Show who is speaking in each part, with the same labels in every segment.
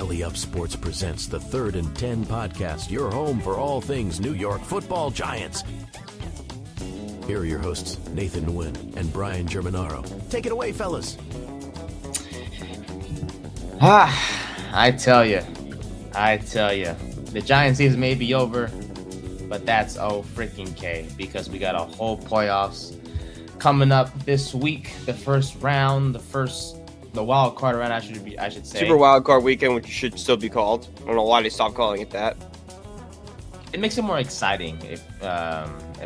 Speaker 1: Belly Up Sports presents the 3rd and 10 podcast, your home for all things New York football Giants. Here are your hosts, Nathan Nguyen and Brian Germinaro. Take it away, fellas.
Speaker 2: I tell you, the Giants season may be over, but that's freaking K, because we got a whole playoffs coming up this week. The first round, the wild card round, I should say.
Speaker 3: Super wild card weekend, which should still be called. I don't know why they stopped calling it that.
Speaker 2: It makes it more exciting if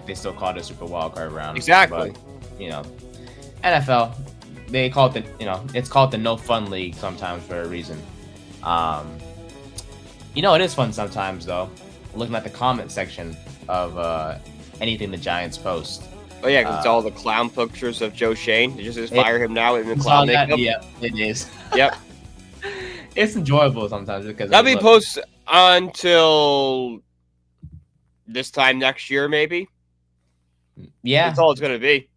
Speaker 2: they still call it a super wild card round.
Speaker 3: Exactly.
Speaker 2: But, NFL, they call it it's called the no fun league sometimes for a reason. It is fun sometimes though, looking at the comment section of anything the Giants post.
Speaker 3: Oh yeah, because it's all the clown pictures of Joe Shane. They just fire him now in the clown makeup.
Speaker 2: Yeah, it is.
Speaker 3: Yep.
Speaker 2: It's enjoyable sometimes because
Speaker 3: that'll be posted until this time next year, maybe.
Speaker 2: Yeah,
Speaker 3: that's all it's gonna be.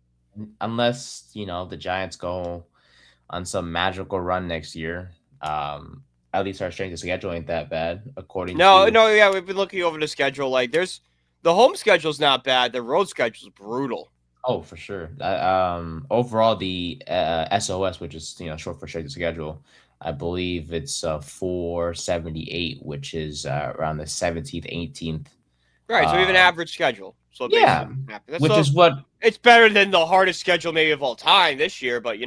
Speaker 2: Unless the Giants go on some magical run next year. At least our strength of schedule ain't that bad, according to...
Speaker 3: Yeah, we've been looking over the schedule. Like, the home schedule's not bad. The road schedule's brutal.
Speaker 2: Oh, for sure. Overall, the SOS, which is short for strength of schedule, I believe it's 478, which is around the 17th, 18th.
Speaker 3: Right, so we have an average schedule. So
Speaker 2: yeah, is what
Speaker 3: it's better than the hardest schedule maybe of all time this year. But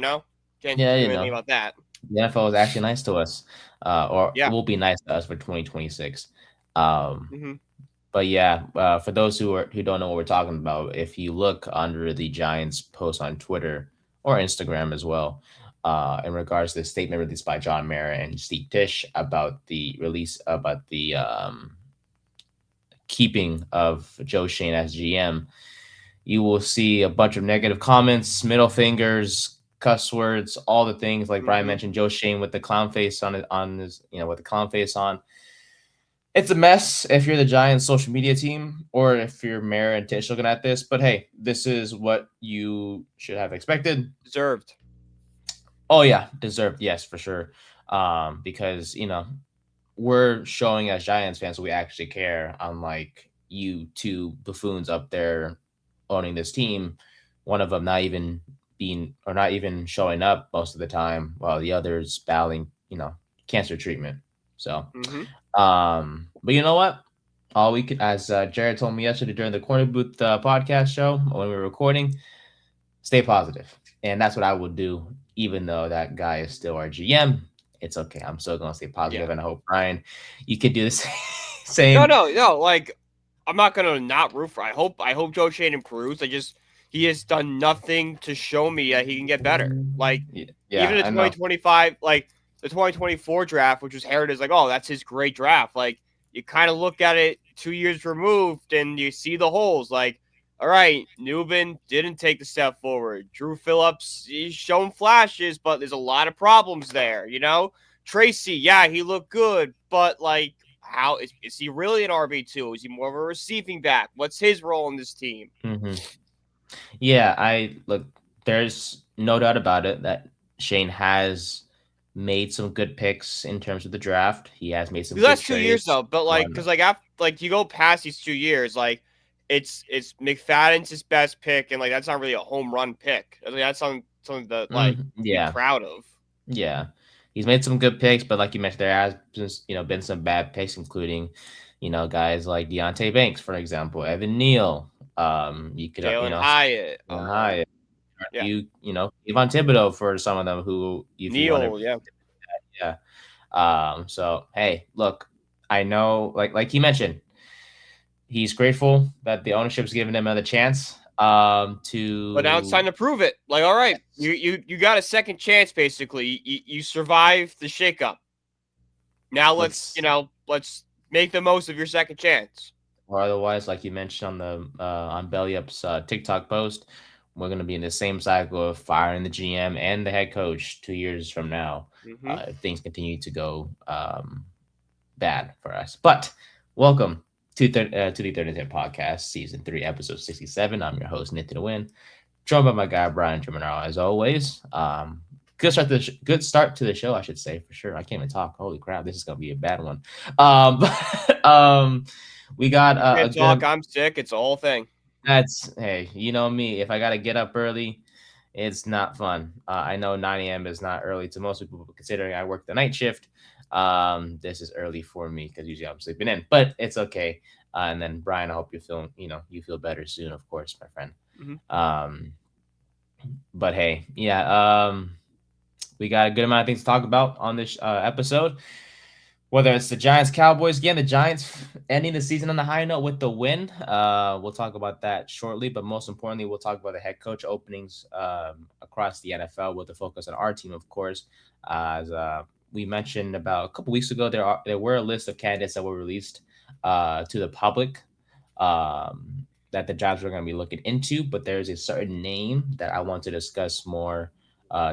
Speaker 3: can't do anything about that.
Speaker 2: The NFL is actually nice to us, will be nice to us for 2026. But yeah, for those who don't know what we're talking about, if you look under the Giants post on Twitter or Instagram as well, in regards to the statement released by John Mara and Steve Tisch about the keeping of Joe Shane as GM, you will see a bunch of negative comments, middle fingers, cuss words, all the things like Brian mentioned. Joe Shane with the clown face on his, with the clown face on. It's a mess if you're the Giants social media team or if you're Mara and Tisch looking at this. But hey, this is what you should have expected.
Speaker 3: Deserved.
Speaker 2: Oh yeah, deserved. Yes, for sure. Because we're showing as Giants fans we actually care, unlike you two buffoons up there owning this team, one of them not even showing up most of the time while the other's battling cancer treatment. So but you know what, all we could, as Jared told me yesterday during the Corner Booth podcast show when we were recording, stay positive. And that's what I will do, even though that guy is still our GM. It's okay. I'm still going to stay positive, and I hope, Brian, you could do the same.
Speaker 3: No. Like, I'm not going to not root for. I hope Joe Shane improves. He has done nothing to show me that he can get better. Like, even the 2025, like the 2024 draft, which was heralded as like, oh, that's his great draft. Like, you kind of look at it 2 years removed, and you see the holes. Like, all right, Newbin didn't take the step forward. Drew Phillips, he's shown flashes, but there's a lot of problems there, Tracy, yeah, he looked good, but, like, how is he really an RB2? Is he more of a receiving back? What's his role in this team?
Speaker 2: Yeah, there's no doubt about it that Shane has made some good picks in terms of the draft. He has made some.
Speaker 3: The last 2 years, though, but, like, because, like, after, like, you go past these 2 years, like, it's McFadden's his best pick, and like that's not really a home run pick. I mean, that's something to be proud of. Yeah,
Speaker 2: he's made some good picks, but like you mentioned, there has been some bad picks, including guys like Deontay Banks, for example, Evan Neal. You could
Speaker 3: Hyatt.
Speaker 2: Hyatt. Yvonne Thibodeau for some of them who
Speaker 3: Neal.
Speaker 2: So hey, look, I know, like he mentioned, he's grateful that the ownership's given him another chance. But
Speaker 3: now it's time to prove it. Like, all right, you got a second chance. Basically, you survived the shakeup. Now let's make the most of your second chance.
Speaker 2: Or otherwise, like you mentioned on Belly Up's TikTok post, we're going to be in the same cycle of firing the GM and the head coach 2 years from now. If things continue to go bad for us. But welcome to the 3rd and 10 podcast, season 3, episode 67. I'm your host, Nathan Nguyen, joined by my guy, Brian Germinaro, as always. Good good start to the show, I should say, for sure. I can't even talk. Holy crap, this is gonna be a bad one. We got
Speaker 3: I'm sick. It's a whole thing.
Speaker 2: Hey, you know me. If I gotta get up early, it's not fun. I know 9 a.m. is not early to most people, but considering I work the night shift, this is early for me because usually I'm sleeping in. But it's okay. And then Brian, I hope you feel better soon, of course, my friend.
Speaker 3: Mm-hmm.
Speaker 2: But hey, yeah, we got a good amount of things to talk about on this episode. Whether it's the Giants Cowboys game, the Giants ending the season on a high note with the win. We'll talk about that shortly, but most importantly, we'll talk about the head coach openings across the NFL with the focus on our team, of course. As we mentioned about a couple weeks ago, there were a list of candidates that were released to the public that the Giants were going to be looking into, but there's a certain name that I want to discuss more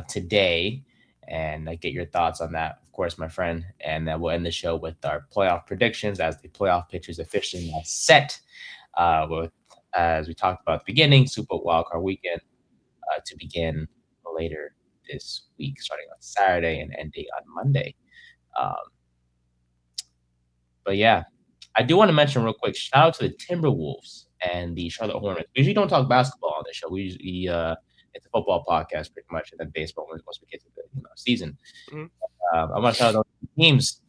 Speaker 2: today and get your thoughts on that, of course, my friend. And then we'll end the show with our playoff predictions as the playoff pictures officially now set. As we talked about at the beginning, Super Wildcard Weekend to begin later this week, starting on Saturday and ending on Monday. But yeah, I do want to mention real quick, shout out to the Timberwolves and the Charlotte Hornets. We usually don't talk basketball on this show. We usually it's a football podcast pretty much, and then baseball once we get to the season.
Speaker 3: Mm-hmm.
Speaker 2: I want to shout out those teams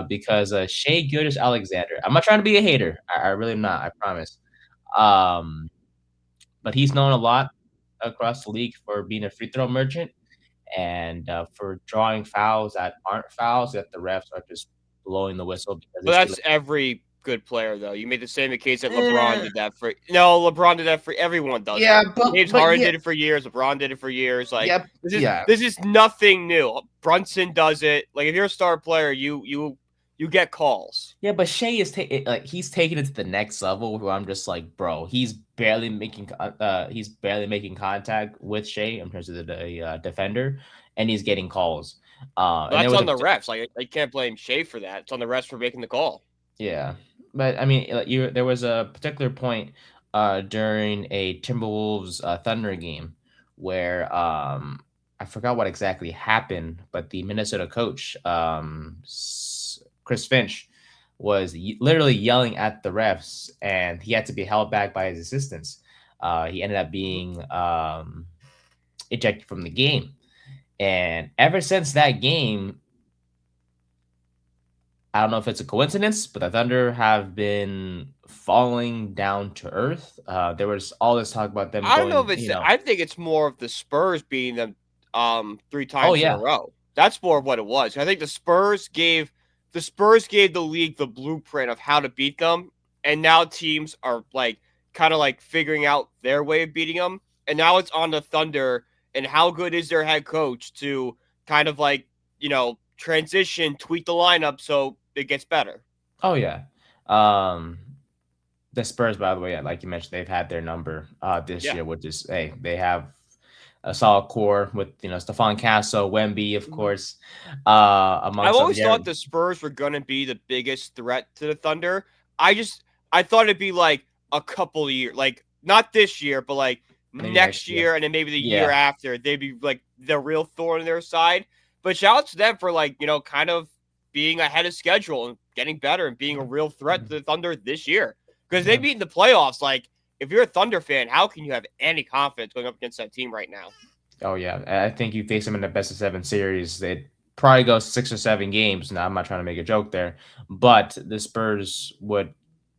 Speaker 2: because Shai Gilgeous-Alexander. I'm not trying to be a hater. I really am not. I promise. But he's known a lot across the league for being a free throw merchant and for drawing fouls that aren't fouls that the refs are just blowing the whistle. Because
Speaker 3: that's every good player, though. You made the same case that LeBron did that for. No, LeBron did that for everyone. Does
Speaker 2: but
Speaker 3: James Harden did it for years. LeBron did it for years. This is nothing new. Brunson does it. Like if you're a star player, you get calls.
Speaker 2: Yeah, but Shai is he's taking it to the next level where I'm just like, bro, he's barely making contact with Shai in terms of the defender, and he's getting calls.
Speaker 3: That's on the refs. Like I can't blame Shai for that. It's on the refs for making the call.
Speaker 2: Yeah, but I mean, there was a particular point during a Timberwolves Thunder game where I forgot what exactly happened, but the Minnesota coach Chris Finch was literally yelling at the refs, and he had to be held back by his assistants. He ended up being ejected from the game, and ever since that game, I don't know if it's a coincidence, but the Thunder have been falling down to earth. There was all this talk about them.
Speaker 3: I don't know if it's. I think it's more of the Spurs beating them 3 times in a row. That's more of what it was. I think the Spurs gave the league the blueprint of how to beat them, and now teams are kind of figuring out their way of beating them. And now it's on the Thunder and how good is their head coach to kind of transition, tweak the lineup so it gets better.
Speaker 2: Oh yeah. The Spurs, by the way, like you mentioned, they've had their number this year, which is they have a solid core with Stephon Castle, Wemby, of course.
Speaker 3: I've always thought the Spurs were going to be the biggest threat to the Thunder. I thought it'd be a couple of years, not this year, but next year, and then maybe the year after, they'd be the real thorn in their side. But shout out to them for kind of being ahead of schedule and getting better and being a real threat to the Thunder this year. Because they beat in the playoffs. If you're a Thunder fan, how can you have any confidence going up against that team right now?
Speaker 2: Oh, yeah. I think you face them in the best of 7 series. They'd probably go 6 or 7 games. Now, I'm not trying to make a joke there. But the Spurs would,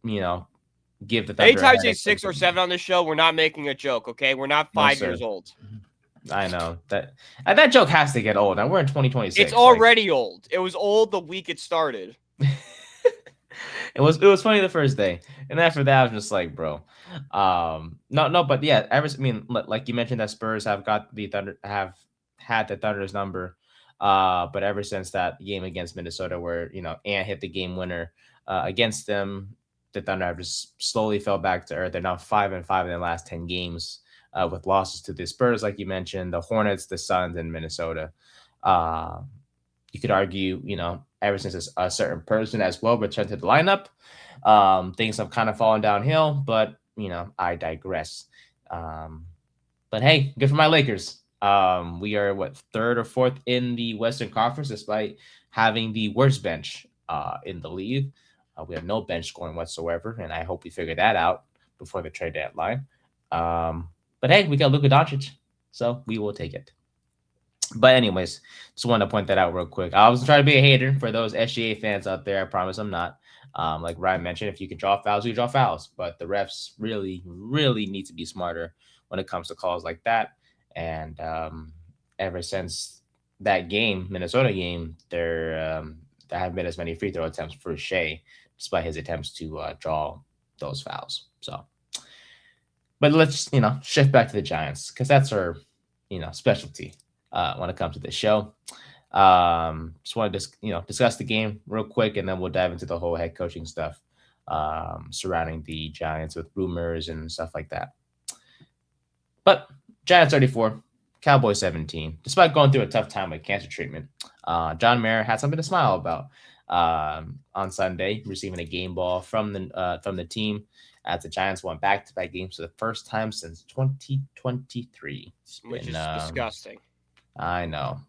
Speaker 2: give the Thunder
Speaker 3: anytime you say 6 or 7 on this show, we're not making a joke, okay? We're not 5 years old.
Speaker 2: I know. That joke has to get old. Now, we're in 2026.
Speaker 3: It's already old. It was old the week it started.
Speaker 2: It was funny the first day, and after that, I was just like, bro, no, but yeah, like you mentioned, that Spurs have got the Thunder, have had the Thunder's number, but ever since that game against Minnesota, where Ant hit the game winner against them, the Thunder have just slowly fell back to earth. They're now 5-5 in their last 10 games, with losses to the Spurs, like you mentioned, the Hornets, the Suns, and Minnesota. You could argue, ever since a certain person as well returned to the lineup, things have kind of fallen downhill, but, I digress. But hey, good for my Lakers. We are third or fourth in the Western Conference, despite having the worst bench in the league. We have no bench scoring whatsoever, and I hope we figure that out before the trade deadline. But hey, we got Luka Doncic, so we will take it. But anyways, just wanted to point that out real quick. I was trying to be a hater for those SGA fans out there. I promise I'm not. Like Ryan mentioned, if you can draw fouls, you draw fouls. But the refs really, really need to be smarter when it comes to calls like that. And ever since that game, Minnesota game, there haven't been as many free throw attempts for Shea, despite his attempts to draw those fouls. So, but let's shift back to the Giants, because that's our specialty when it comes to the show. Just want to discuss the game real quick, and then we'll dive into the whole head coaching stuff surrounding the Giants with rumors and stuff like that. But Giants 34, Cowboys 17. Despite going through a tough time with cancer treatment, John Mara had something to smile about on Sunday, receiving a game ball from the team as the Giants won back-to-back games for the first time since 2023.
Speaker 3: Which is disgusting.
Speaker 2: I know.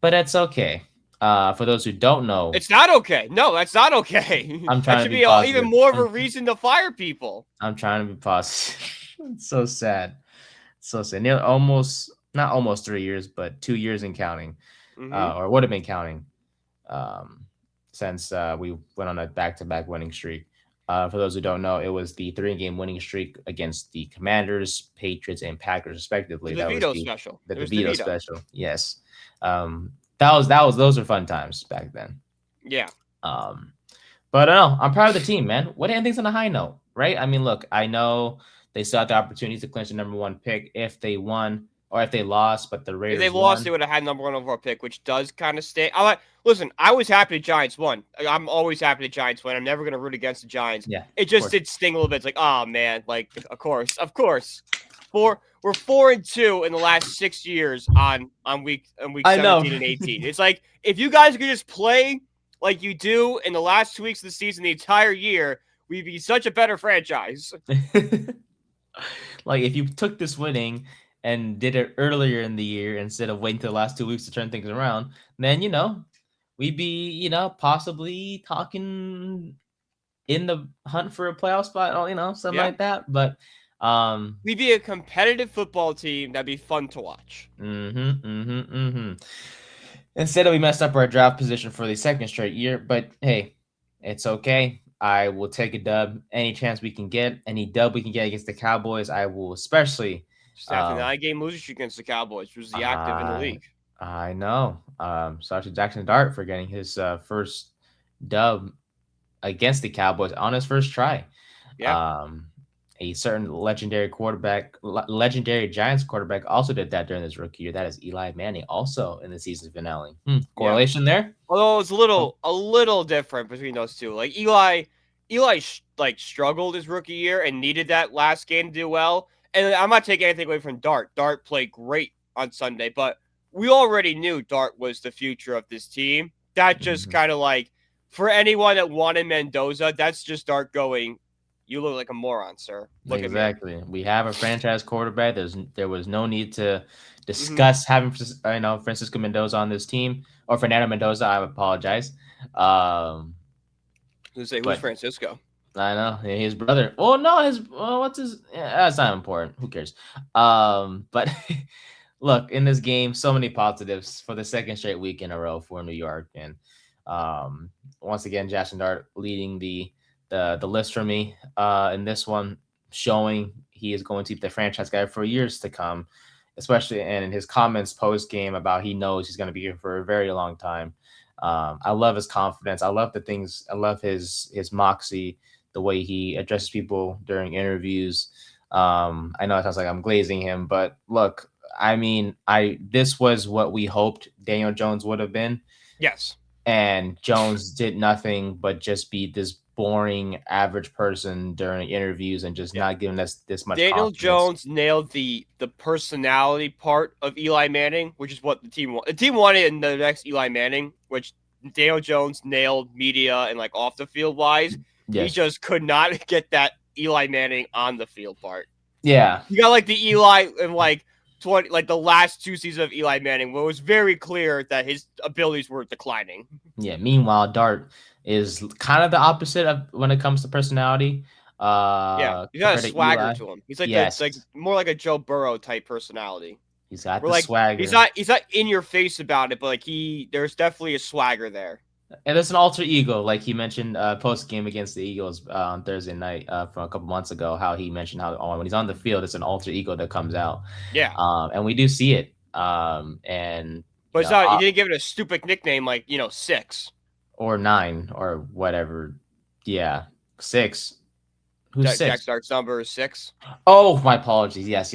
Speaker 2: But it's okay. For those who don't know,
Speaker 3: it's not okay. No, that's not okay.
Speaker 2: I'm trying
Speaker 3: that should
Speaker 2: to be
Speaker 3: even more of a reason to fire people.
Speaker 2: I'm trying to be positive. It's so sad. So sad. Nearly not almost 3 years, but 2 years and counting, or would have been counting, since we went on a back-to-back winning streak. For those who don't know, it was the 3-game winning streak against the Commanders, Patriots, and Packers, respectively.
Speaker 3: The DeVito special.
Speaker 2: The DeVito special. Yes. Those are fun times back then.
Speaker 3: Yeah.
Speaker 2: But I don't know. I'm proud of the team, man. What ending's on a high note, right? I mean, look, I know they still had the opportunity to clinch the number 1 pick if they won or if they lost, but the Raiders
Speaker 3: if they lost, they would have had number 1 overall pick, which does kind of stay. Listen, I was happy the Giants won. I'm always happy the Giants win. I'm never going to root against the Giants.
Speaker 2: Yeah,
Speaker 3: it just did sting a little bit. It's like, oh, man, like, of course. We're 4-2 in the last 6 years on week 17 and 18. It's like, if you guys could just play like you do in the last 2 weeks of the season, the entire year, we'd be such a better franchise.
Speaker 2: Like, if you took this winning and did it earlier in the year instead of waiting till the last 2 weeks to turn things around, then, we'd be, possibly talking in the hunt for a playoff spot, something like that. But
Speaker 3: we'd be a competitive football team that'd be fun to watch.
Speaker 2: Instead, we messed up our draft position for the second straight year. But hey, it's okay. I will take a dub any chance we can get. Any dub we can get against the Cowboys, I will especially.
Speaker 3: After the 9-game losing streak against the Cowboys, which was the active in the league.
Speaker 2: I know. Shout out to Jackson Dart for getting his first dub against the Cowboys on his first try.
Speaker 3: Yeah.
Speaker 2: A certain legendary Giants quarterback also did that during his rookie year. That is Eli Manning, also in the season finale. Correlation there?
Speaker 3: Although it's a little different between those two. Like Eli struggled his rookie year and needed that last game to do well. And I'm not taking anything away from Dart. Dart played great on Sunday, but we already knew Dart was the future of this team. That just kind of like, for anyone that wanted Mendoza, that's just Dart going, you look like a moron, sir. Look
Speaker 2: exactly. We have a franchise quarterback. There was no need to discuss having Francisco Mendoza on this team, or Fernando Mendoza. I apologize.
Speaker 3: Who's Francisco?
Speaker 2: I know his brother. Oh no, what's his? That's not important. Who cares? But look, in this game, so many positives for the second straight week in a row for New York, and once again, Jackson Dart leading the list for me in this one, showing he is going to be the franchise guy for years to come, especially in his comments post game about he knows he's going to be here for a very long time. I love his confidence. I love his moxie, the way he addresses people during interviews. I know it sounds like I'm glazing him, but look, I mean, this was what we hoped Daniel Jones would have been.
Speaker 3: Yes.
Speaker 2: And Jones did nothing but just be this boring average person during interviews and just not giving us this much
Speaker 3: Daniel
Speaker 2: confidence.
Speaker 3: Jones nailed the personality part of Eli Manning, which is what the team wanted. The team wanted in the next Eli Manning, which Daniel Jones nailed media and like off the field wise. Yes. He just could not get that Eli Manning on the field part.
Speaker 2: Yeah.
Speaker 3: You got like the Eli in like the last 2 seasons of Eli Manning, where it was very clear that his abilities were declining.
Speaker 2: Yeah. Meanwhile, Dart is kind of the opposite of when it comes to personality.
Speaker 3: Yeah, he's got a swagger to him. He's like more like a Joe Burrow type personality.
Speaker 2: He's got the swagger.
Speaker 3: He's not in your face about it, but like there's definitely a swagger there.
Speaker 2: And there's an alter ego, like he mentioned post game against the Eagles on Thursday night from a couple months ago. How he mentioned how when he's on the field, it's an alter ego that comes out.
Speaker 3: Yeah,
Speaker 2: and we do see it. But
Speaker 3: it's not. He didn't give it a stupid nickname like 6
Speaker 2: or 9 or whatever. Yeah, 6. Who's 6?
Speaker 3: Jack Stark's number is 6.
Speaker 2: Oh, my apologies. Yes.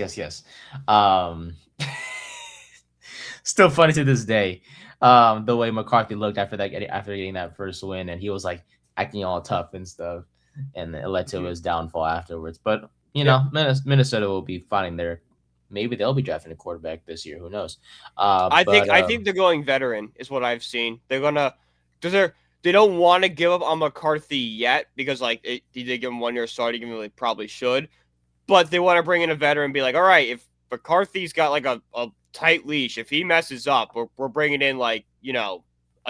Speaker 2: Still funny to this day. The way McCarthy looked after getting that first win, and he was like acting all tough and stuff, and it led to his downfall afterwards. But Minnesota will be finding maybe they'll be drafting a quarterback this year. Who knows?
Speaker 3: I think they're going veteran is what I've seen. They're gonna they don't want to give up on McCarthy yet because they did give him 1 year starting, even though they probably should. But they want to bring in a veteran and be like, all right, if McCarthy's got like a tight leash, if he messes up, we're bringing in a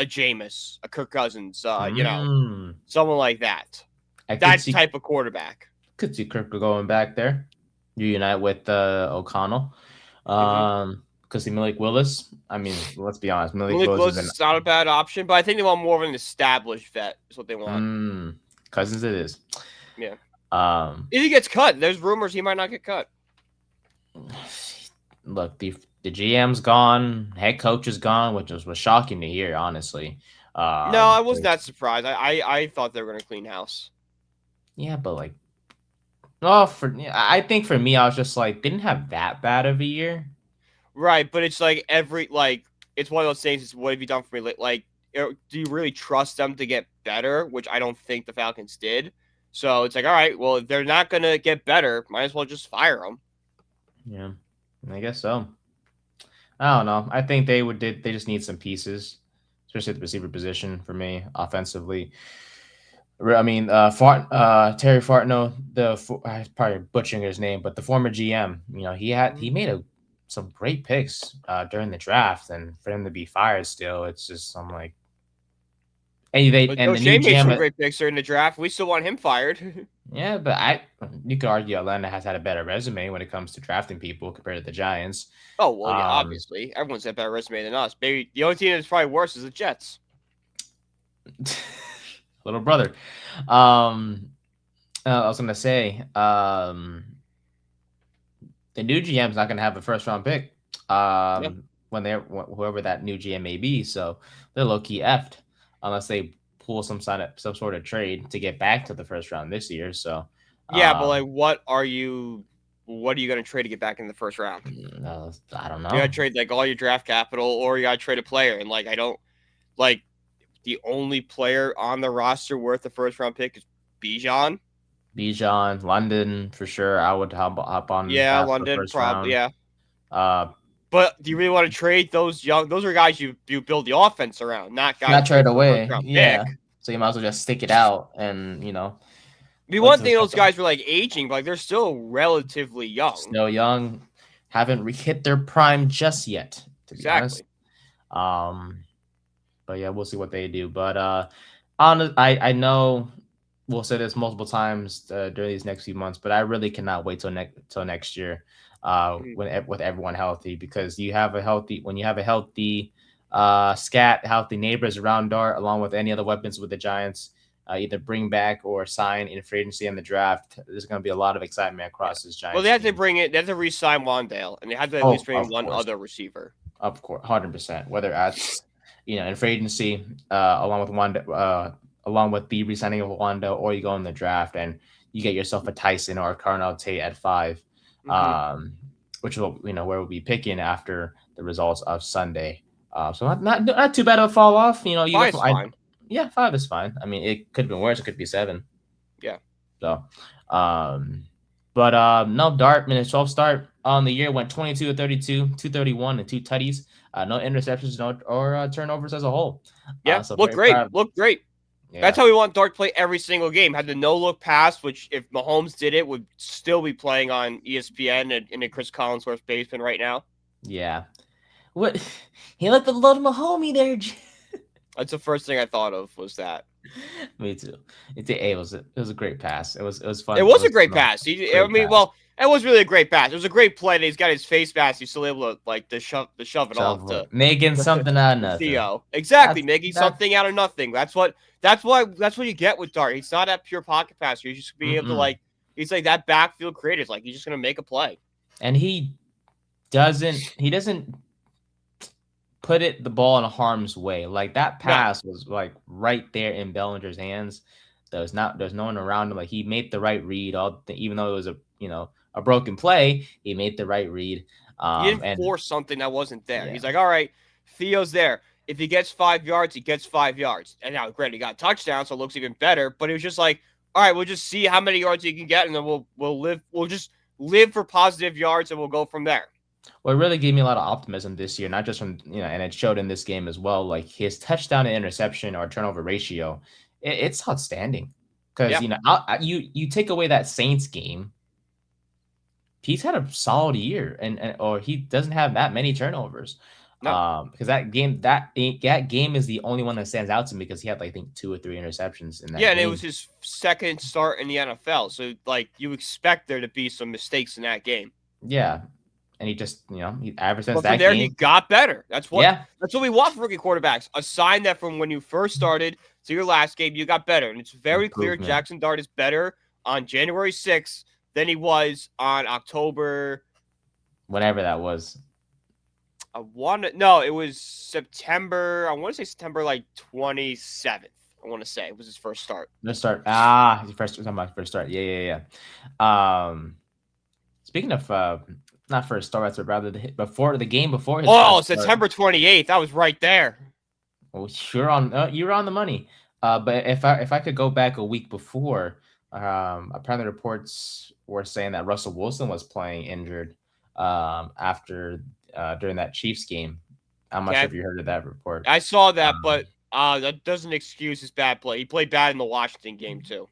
Speaker 3: Jameis, a Kirk Cousins, someone like that. Type of quarterback.
Speaker 2: Could see Kirk going back there, reunite with O'Connell. Because Malik Willis, I mean, let's be honest, Malik Willis is
Speaker 3: not a bad option, but I think they want more of an established vet. Is what they want.
Speaker 2: Cousins, it is.
Speaker 3: Yeah. If he gets cut, there's rumors he might not get cut.
Speaker 2: Look, the GM's gone, head coach is gone, which was shocking to hear, honestly.
Speaker 3: No, I wasn't that surprised. I thought they were going to clean house.
Speaker 2: Yeah, but I think for me, I was just like, didn't have that bad of a year.
Speaker 3: Right, but it's like it's one of those things. Is what have you done for me? Do you really trust them to get better? Which I don't think the Falcons did. So it's like, all right, well, if they're not going to get better, might as well just fire them.
Speaker 2: Yeah, I guess so. I don't know. I think they just need some pieces, especially at the receiver position for me offensively. I mean, Terry Fartno, I'm probably butchering his name, but the former GM, he made some great picks during the draft, and for him to be fired still, it's just I'm like, and the new GM
Speaker 3: made some great picks during the draft. We still want him fired.
Speaker 2: Yeah, but you could argue Atlanta has had a better resume when it comes to drafting people compared to the Giants.
Speaker 3: Oh well, yeah, obviously everyone's had a better resume than us. Maybe the only team that's probably worse is the Jets.
Speaker 2: Little brother. I was gonna say, the new GM's not gonna have a first round pick. When whoever that new GM may be, so they're low key effed unless they pull some sort of trade to get back to the first round this year. So
Speaker 3: but what are you gonna trade to get back in the first round?
Speaker 2: I don't know.
Speaker 3: You gotta trade all your draft capital, or you gotta trade a player, and I don't the only player on the roster worth the first round pick is Bijan,
Speaker 2: London for sure. I would hop on.
Speaker 3: Yeah, London probably. Yeah. But do you really want to trade those young? Those are guys you build the offense around, not
Speaker 2: trade away. Yeah. Pick. So you might as well just stick it out, and
Speaker 3: one thing those guys were aging, but they're still relatively young.
Speaker 2: Still young, haven't hit their prime just yet. To be honest. But yeah, we'll see what they do. But I know we'll say this multiple times during these next few months, but I really cannot wait till next year. With everyone healthy, because when you have a healthy scat, healthy neighbors around Dart, along with any other weapons with the Giants, either bring back or sign in free agency in the draft, there's going to be a lot of excitement across this Giants.
Speaker 3: Well, they have to bring it. They have to re-sign Wandale, and they have to at least bring one other receiver.
Speaker 2: Of course, 100%. Whether that's in free agency, along with the re-signing of Wanda, or you go in the draft and you get yourself a Tyson or a Carnell Tate at 5. Which will where we'll be picking after the results of Sunday. So not too bad of a fall off.
Speaker 3: 5 is fine.
Speaker 2: Yeah, 5 is fine. I mean, it could have been worse. It could be 7.
Speaker 3: Yeah.
Speaker 2: So, no, Dart, minute 12 start on the year went 22-32, 231, and 2 tutties. No interceptions, or turnovers as a whole.
Speaker 3: Yeah, look great. Look great. Yeah. That's how we want Dart to play every single game. Had the no-look pass, which if Mahomes did it, would still be playing on ESPN in a Chris Collinsworth basement right now.
Speaker 2: Yeah. What? He let the little homie there.
Speaker 3: That's the first thing I thought of was that.
Speaker 2: Me too. It was a great pass. It was fun.
Speaker 3: It
Speaker 2: It
Speaker 3: was a
Speaker 2: was
Speaker 3: great
Speaker 2: no,
Speaker 3: pass.
Speaker 2: great pass.
Speaker 3: It was really a great pass. It was a great play. That he's got his face mask. He's still able to shove it off to
Speaker 2: Making something out of nothing.
Speaker 3: Theo. Exactly, making something out of nothing. That's what you get with Dart. He's not that pure pocket passer. He's just being able to he's like that backfield creator. Like he's just gonna make a play.
Speaker 2: And he doesn't put the ball in harm's way. Like that pass was like right there in Bellinger's hands. There's no one around him. Like he made the right read. Even though it was a broken play, he made the right read.
Speaker 3: He didn't force something that wasn't there. Yeah. He's like, all right, Theo's there. If he gets 5 yards, he gets 5 yards. And now, granted, he got a touchdown, so it looks even better. But it was just like, all right, we'll just see how many yards he can get, and then we'll just live for positive yards, and we'll go from there.
Speaker 2: Well, it really gave me a lot of optimism this year, not just from and it showed in this game as well. Like his touchdown to interception or turnover ratio, it's outstanding. Because you take away that Saints game, he's had a solid year, or he doesn't have that many turnovers. No. Because that game is the only one that stands out to me because he had, I think, 2 or 3 interceptions in that game.
Speaker 3: And it was his second start in the NFL. So, like, you expect there to be some mistakes in that game.
Speaker 2: Yeah. And he just, he ever since
Speaker 3: but
Speaker 2: that
Speaker 3: from there,
Speaker 2: game,
Speaker 3: he got better. That's what we want from rookie quarterbacks. A sign that from when you first started to your last game, you got better. And it's very clear Jackson Dart is better on January 6th than he was on October.
Speaker 2: Whatever that was.
Speaker 3: It was September. I want to say September 27th. I want to say it was his first start.
Speaker 2: His first start. Yeah. Speaking of not first start, but rather before the game before his
Speaker 3: September 28th. I was right there.
Speaker 2: Well, you're on the money. But if I could go back a week before, apparently reports were saying that Russell Wilson was playing injured after during that Chiefs game. I'm not sure if you heard of that report.
Speaker 3: I saw that, but that doesn't excuse his bad play. He played bad in the Washington game too.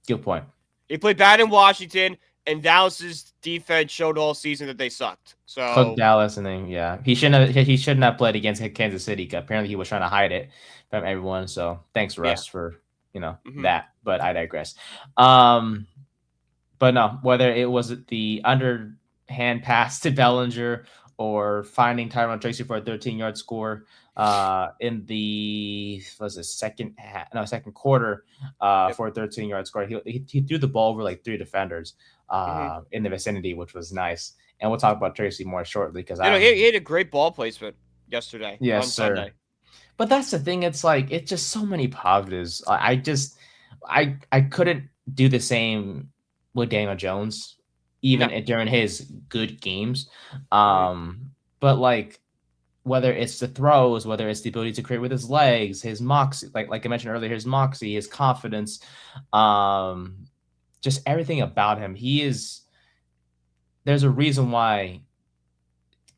Speaker 2: Good point.
Speaker 3: He played bad in Washington, and Dallas's defense showed all season that they sucked. So
Speaker 2: cook Dallas, and then he shouldn't have played against Kansas City. Apparently, he was trying to hide it from everyone. So thanks, Russ, for that. But I digress. But no, whether it was the underhand pass to Bellinger or finding Tyrone Tracy for a 13-yard score in the second quarter for a 13-yard score, he threw the ball over like 3 defenders in the vicinity, which was nice. And we'll talk about Tracy more shortly because
Speaker 3: he had a great ball placement yesterday.
Speaker 2: Yes,
Speaker 3: on
Speaker 2: sir.
Speaker 3: Sunday.
Speaker 2: But that's the thing. It's just so many positives. I couldn't do the same with Daniel Jones, even during his good games. But whether it's the throws, whether it's the ability to create with his legs, his moxie, like I mentioned earlier, his moxie, his confidence, just everything about him. There's a reason why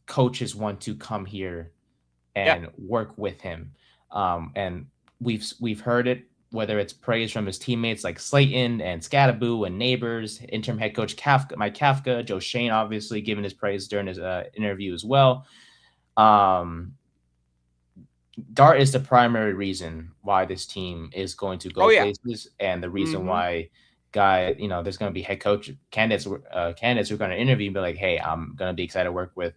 Speaker 2: coaches want to come here and work with him. And we've heard it, whether it's praise from his teammates like Slayton and Scadaboo and Neighbors, interim head coach Mike Kafka, Joe Shane, obviously giving his praise during his interview as well. Dart is the primary reason why this team is going to go places, and the reason why there's going to be head coach candidates who are going to interview and be like, hey, I'm going to be excited to work with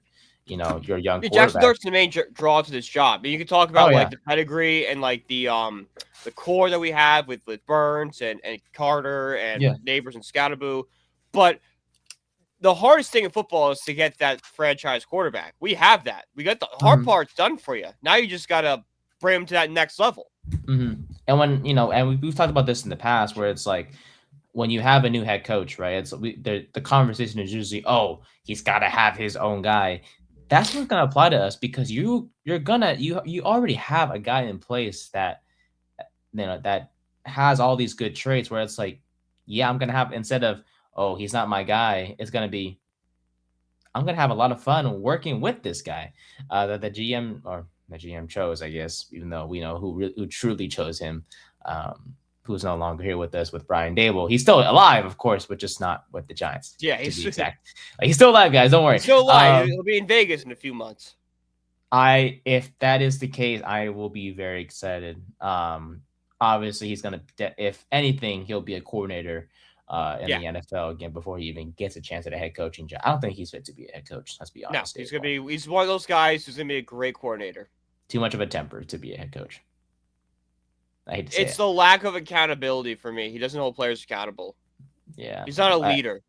Speaker 2: your young quarterback.
Speaker 3: Jackson Dart's the main draw to this job. You can talk about the pedigree and the core that we have with Burns and Carter and Neighbors and Scadaboo, but the hardest thing in football is to get that franchise quarterback. We have that. We got the hard parts done for you. Now you just got to bring him to that next level.
Speaker 2: Mm-hmm. And when and we've talked about this in the past, where it's like when you have a new head coach, right? It's the conversation is usually, he's got to have his own guy. That's not going to apply to us because you already have a guy in place that that has all these good traits. Where it's like, I'm going to have, instead of he's not my guy, it's going to be, I'm going to have a lot of fun working with this guy that the GM chose, I guess, even though we know who truly chose him. who's no longer here with us with Brian Dable. He's still alive, of course, but just not with the Giants.
Speaker 3: Yeah,
Speaker 2: to be exact. He's still alive, guys. Don't worry.
Speaker 3: He's still alive. He'll be in Vegas in a few months.
Speaker 2: If that is the case, I will be very excited. Obviously, he's gonna. If anything, he'll be a coordinator in the NFL again before he even gets a chance at a head coaching job. I don't think he's fit to be a head coach. Let's be honest.
Speaker 3: No, he's one of those guys who's gonna be a great coordinator.
Speaker 2: Too much of a temper to be a head coach. I hate to say
Speaker 3: it's the lack of accountability for me. He doesn't hold players accountable.
Speaker 2: Yeah,
Speaker 3: he's not a leader.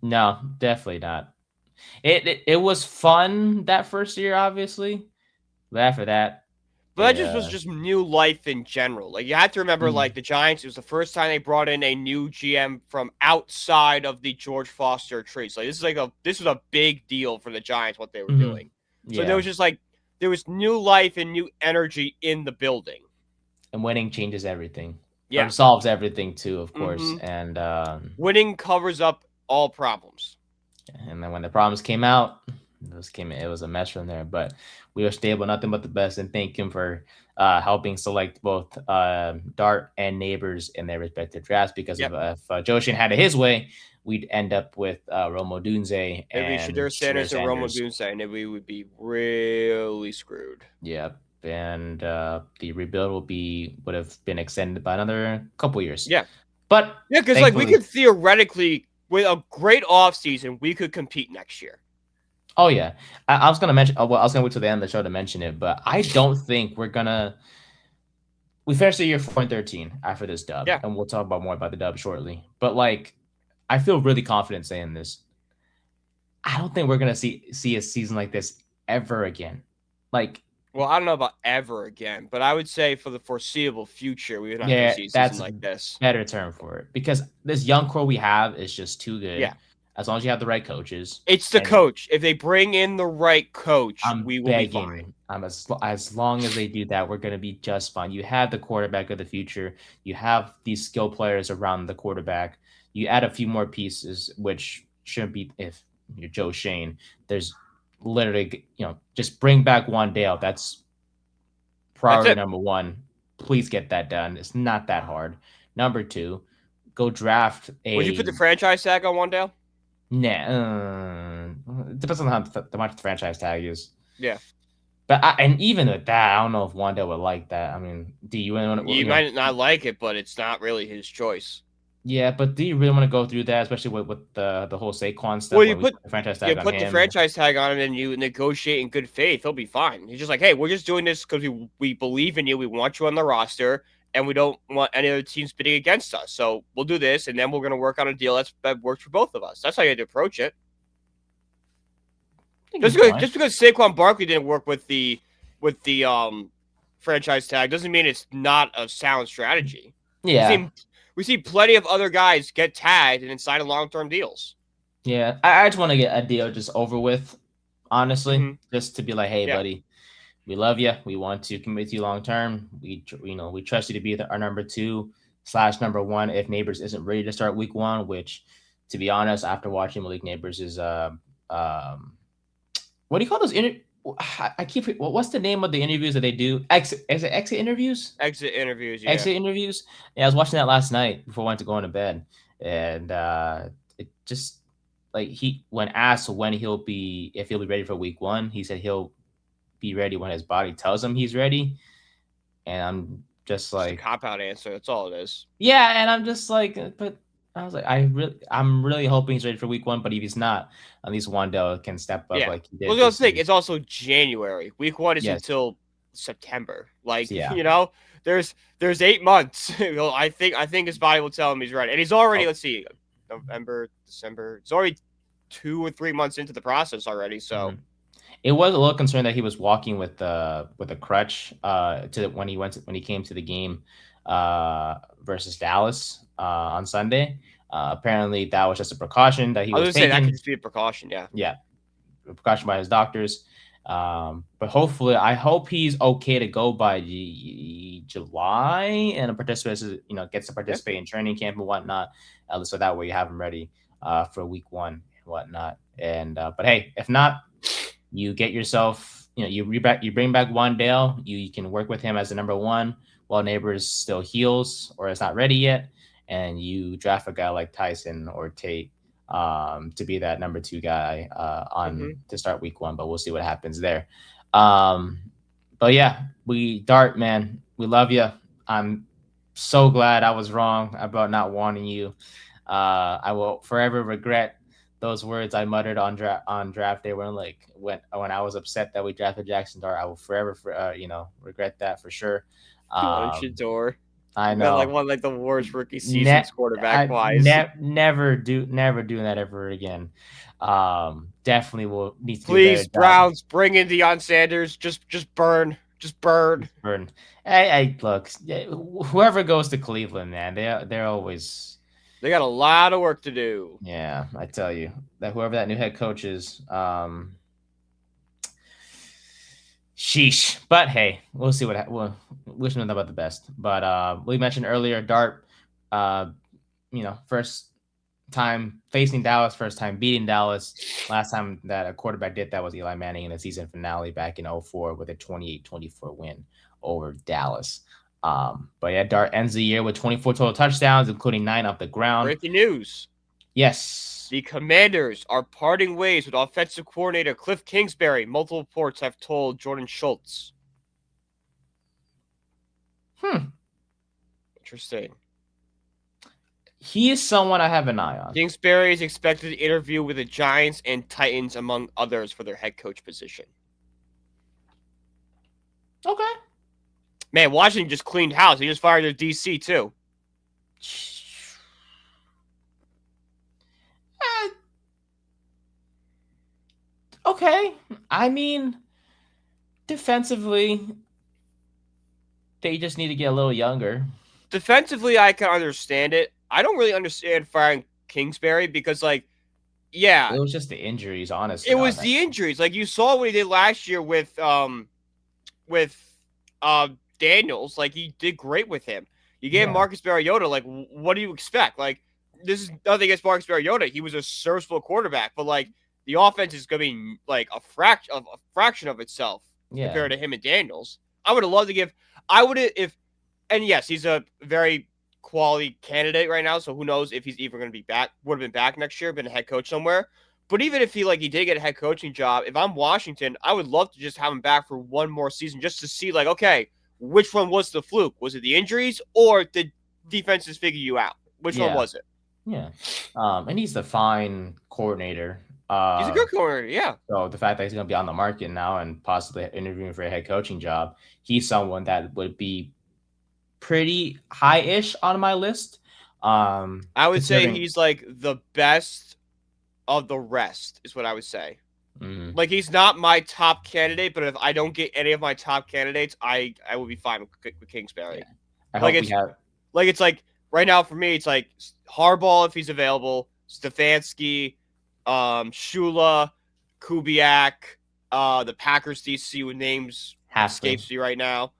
Speaker 2: No, definitely not. It was fun that first year, obviously, but after that.
Speaker 3: But that was just new life in general. Like, you have to remember, like, the Giants, it was the first time they brought in a new GM from outside of the George Foster tree. So this was a big deal for the Giants, what they were doing. So there was just there was new life and new energy in the building.
Speaker 2: And winning changes everything.
Speaker 3: Yeah.
Speaker 2: Or solves everything too, of course. And
Speaker 3: winning covers up all problems.
Speaker 2: And then when the problems came out, it was a mess from there. But we wish Dable nothing but the best, and thank him for helping select both Dart and Neighbors in their respective drafts. Because if Joe Schoen had it his way, we'd end up with Romo Dunze and
Speaker 3: Shadur Sanders and Romo Dunze, and we would be really screwed.
Speaker 2: Yep. And the rebuild would have been extended by another couple years.
Speaker 3: Yeah.
Speaker 2: But
Speaker 3: because we could theoretically, with a great offseason, we could compete next year.
Speaker 2: Oh yeah, I was gonna mention. I was gonna wait till the end of the show to mention it, but I don't think we're gonna. We finished the year 4-13 after this dub, and we'll talk more about the dub shortly. But I feel really confident saying this. I don't think we're gonna see a season like this ever again.
Speaker 3: Well, I don't know about ever again, but I would say for the foreseeable future, we would not see a season like this.
Speaker 2: Better term for it, because this young core we have is just too good.
Speaker 3: Yeah.
Speaker 2: As long as you have the right coaches.
Speaker 3: It's the coach. If they bring in the right coach, we will be fine.
Speaker 2: As long as they do that, we're going to be just fine. You have the quarterback of the future. You have these skill players around the quarterback. You add a few more pieces, which shouldn't be, if you're Joe Schoen, there's literally, just bring back Wandale. That's priority number one. Please get that done. It's not that hard. Number two, go draft a...
Speaker 3: Would you put the franchise tag on Wandale?
Speaker 2: Nah, it depends on how much the franchise tag is.
Speaker 3: Yeah,
Speaker 2: but and even with that, I don't know if Wandale would like that. I mean, do you really want to?
Speaker 3: You might not like it, but it's not really his choice.
Speaker 2: Yeah, but do you really want to go through that, especially with the whole Saquon stuff?
Speaker 3: Well, you put
Speaker 2: the franchise tag on him.
Speaker 3: The franchise tag on him, and you negotiate in good faith. He'll be fine. He's just like, hey, we're just doing this because we believe in you. We want you on the roster. And we don't want any other teams bidding against us. So we'll do this, and then we're going to work on a deal that works for both of us. That's how you have to approach it. Just because Saquon Barkley didn't work with the franchise tag doesn't mean it's not a sound strategy.
Speaker 2: Yeah.
Speaker 3: We see plenty of other guys get tagged and sign long-term deals.
Speaker 2: Yeah. I just want to get a deal just over with, honestly, just to be like, hey, buddy. We love you. We want to commit to you long term. We trust you to be our number 2/number 1 if Neighbors isn't ready to start week 1. Which, to be honest, after watching Malik Neighbors is what do you call those? What's the name of the interviews that they do? Exit interviews.
Speaker 3: Exit interviews. Yeah.
Speaker 2: Exit interviews. Yeah, I was watching that last night before I went to go into bed, and it just when asked if he'll be ready for week 1, he said he'll be ready when his body tells him he's ready. And I'm just like,
Speaker 3: it's a cop-out answer. That's all it is.
Speaker 2: Yeah, and I'm just like, but I was like, I'm really hoping he's ready for week 1. But if he's not, at least Wandale can step up like he did.
Speaker 3: Well, the thing, it's also January. Week 1 is until September. There's 8 months. I think his body will tell him he's ready, and he's already. Let's see, November, December. It's already 2 or 3 months into the process already. So.
Speaker 2: It was a little concerned that he was walking with a crutch when he came to the game versus Dallas on Sunday. Apparently, that was just a precaution that he was taking.
Speaker 3: That could just be a precaution, yeah.
Speaker 2: Yeah, a precaution by his doctors. But hopefully, I hope he's okay to go by July and gets to participate in training camp and whatnot. So that way you have him ready for week 1 and whatnot. And but hey, if not. You get yourself, you bring back Wandale. You can work with him as the number 1 while Neighbors still heals or is not ready yet, and you draft a guy like Tyson or Tate to be that number 2 guy to start week 1, but we'll see what happens there. But yeah, Dart, man, we love you. I'm so glad I was wrong about not wanting you. I will forever regret those words I muttered on draft day when I was upset that we drafted Jackson Dart. I will forever regret that for sure.
Speaker 3: Shador.
Speaker 2: I know,
Speaker 3: one of the worst rookie seasons quarterback wise.
Speaker 2: Never doing that ever again. Definitely will need to.
Speaker 3: Please, Browns, bring in Deion Sanders. Just burn.
Speaker 2: Hey, look, whoever goes to Cleveland, man, they're always.
Speaker 3: They got a lot of work to do.
Speaker 2: Yeah, I tell you that whoever that new head coach is, sheesh. But hey, we'll see we'll wish them about the best. But we mentioned earlier, Dart, first time facing Dallas, first time beating Dallas. Last time that a quarterback did that was Eli Manning in the season finale back in 2004 with a 28-24 win over Dallas. But yeah, Dart ends the year with 24 total touchdowns, including 9 off the ground.
Speaker 3: Breaking news.
Speaker 2: Yes.
Speaker 3: The Commanders are parting ways with offensive coordinator Cliff Kingsbury. Multiple reports have told Jordan Schultz. Interesting.
Speaker 2: He is someone I have an eye on.
Speaker 3: Kingsbury is expected to interview with the Giants and Titans, among others, for their head coach position.
Speaker 2: Okay.
Speaker 3: Man, Washington just cleaned house. He just fired their DC, too.
Speaker 2: Okay. I mean, defensively, they just need to get a little younger.
Speaker 3: Defensively, I can understand it. I don't really understand firing Kingsbury because, it
Speaker 2: was just the injuries, honestly.
Speaker 3: It was the injuries. Like, you saw what he did last year with Daniels. Like, he did great with him. You gave Marcus Mariota. Like, what do you expect? Like, this is nothing against Marcus Mariota. He was a serviceable quarterback, but the offense is going to be like a fraction of itself compared to him and Daniels. I would have loved to give. Yes, he's a very quality candidate right now. So who knows if he's even going to be back? Would have been back next year, been a head coach somewhere. But even if he did get a head coaching job, if I'm Washington, I would love to just have him back for one more season just to see okay, which one was the fluke? Was it the injuries or did defenses figure you out? Which one was it?
Speaker 2: Yeah. And he's the fine coordinator.
Speaker 3: He's a good coordinator, yeah.
Speaker 2: So the fact that he's going to be on the market now and possibly interviewing for a head coaching job, he's someone that would be pretty high-ish on my list.
Speaker 3: I would say he's the best of the rest is what I would say.
Speaker 2: Mm-hmm.
Speaker 3: He's not my top candidate, but if I don't get any of my top candidates, I will be fine with Kingsbury.
Speaker 2: Yeah.
Speaker 3: It's right now for me, it's Harbaugh if he's available, Stefanski, Shula, Kubiak, the Packers DC with names escapes me right now.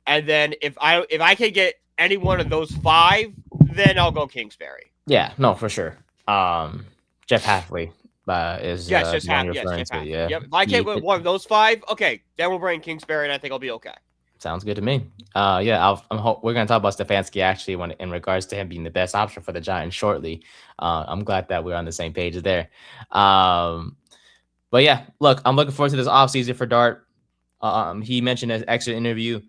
Speaker 3: And then if I can get any one of those 5, then I'll go Kingsbury.
Speaker 2: Yeah, no, for sure. Jeff Hafley is
Speaker 3: Jeff Hafley.
Speaker 2: Yeah.
Speaker 3: Yep. If I can't get one of those 5, okay, then we'll bring Kingsbury, and I think I'll be okay.
Speaker 2: Sounds good to me. We're going to talk about Stefanski actually in regards to him being the best option for the Giants shortly. I'm glad that we're on the same page there. But yeah, look, I'm looking forward to this offseason for Dart. He mentioned in his exit interview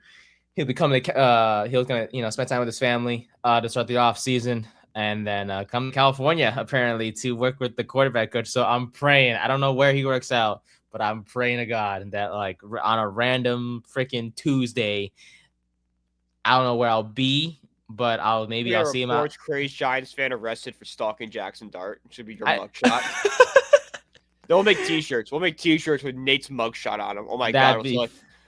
Speaker 2: he was going to spend time with his family to start the offseason and then come to California apparently to work with the quarterback coach. So I'm praying. I don't know where he works out, but I'm praying to God that on a random freaking Tuesday, I don't know where I'll be, but I'll see him out.
Speaker 3: Crazed Giants fan arrested for stalking Jackson Dart. It should be your mugshot. They'll make T-shirts. We'll make T-shirts with Nate's mugshot on them. Oh my God!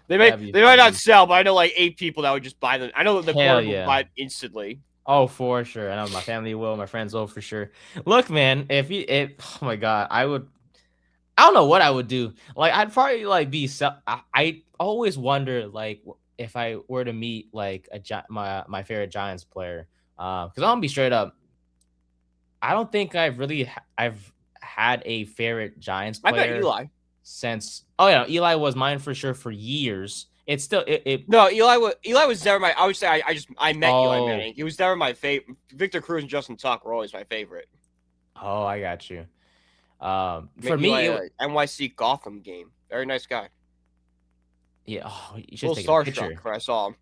Speaker 3: They might not sell, but I know 8 people that would just buy them. I know the corner will buy it instantly.
Speaker 2: Oh, for sure. I know my family will, my friends will for sure. Look, man, oh my God, I don't know what I would do. I'd probably be. I always wonder if I were to meet my favorite Giants player, because I'm gonna be straight up. I don't think I've had a favorite Giants player.
Speaker 3: I bet Eli.
Speaker 2: Since Eli was mine for sure for years. it's still
Speaker 3: No, Eli was never my. I would say I met Eli
Speaker 2: Oh.
Speaker 3: Manning. He was never my favorite. Victor Cruz and Justin Tuck were always my favorite.
Speaker 2: Oh, I got you.
Speaker 3: For me, NYC Gotham game. Very nice guy.
Speaker 2: Yeah. Oh, you
Speaker 3: A
Speaker 2: should
Speaker 3: little
Speaker 2: take a picture.
Speaker 3: starstruck when I saw him.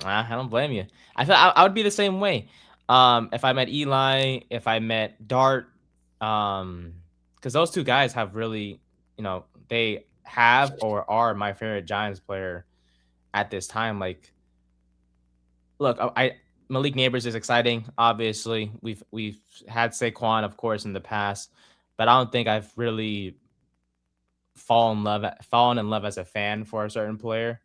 Speaker 2: I don't blame you. I thought I would be the same way. If I met Eli, if I met Dart, because those two guys have really, they have or are my favorite Giants player at this time. Like, look, Malik Neighbors is exciting. Obviously, we've had Saquon, of course, in the past, but I don't think I've really fallen in love as a fan for a certain player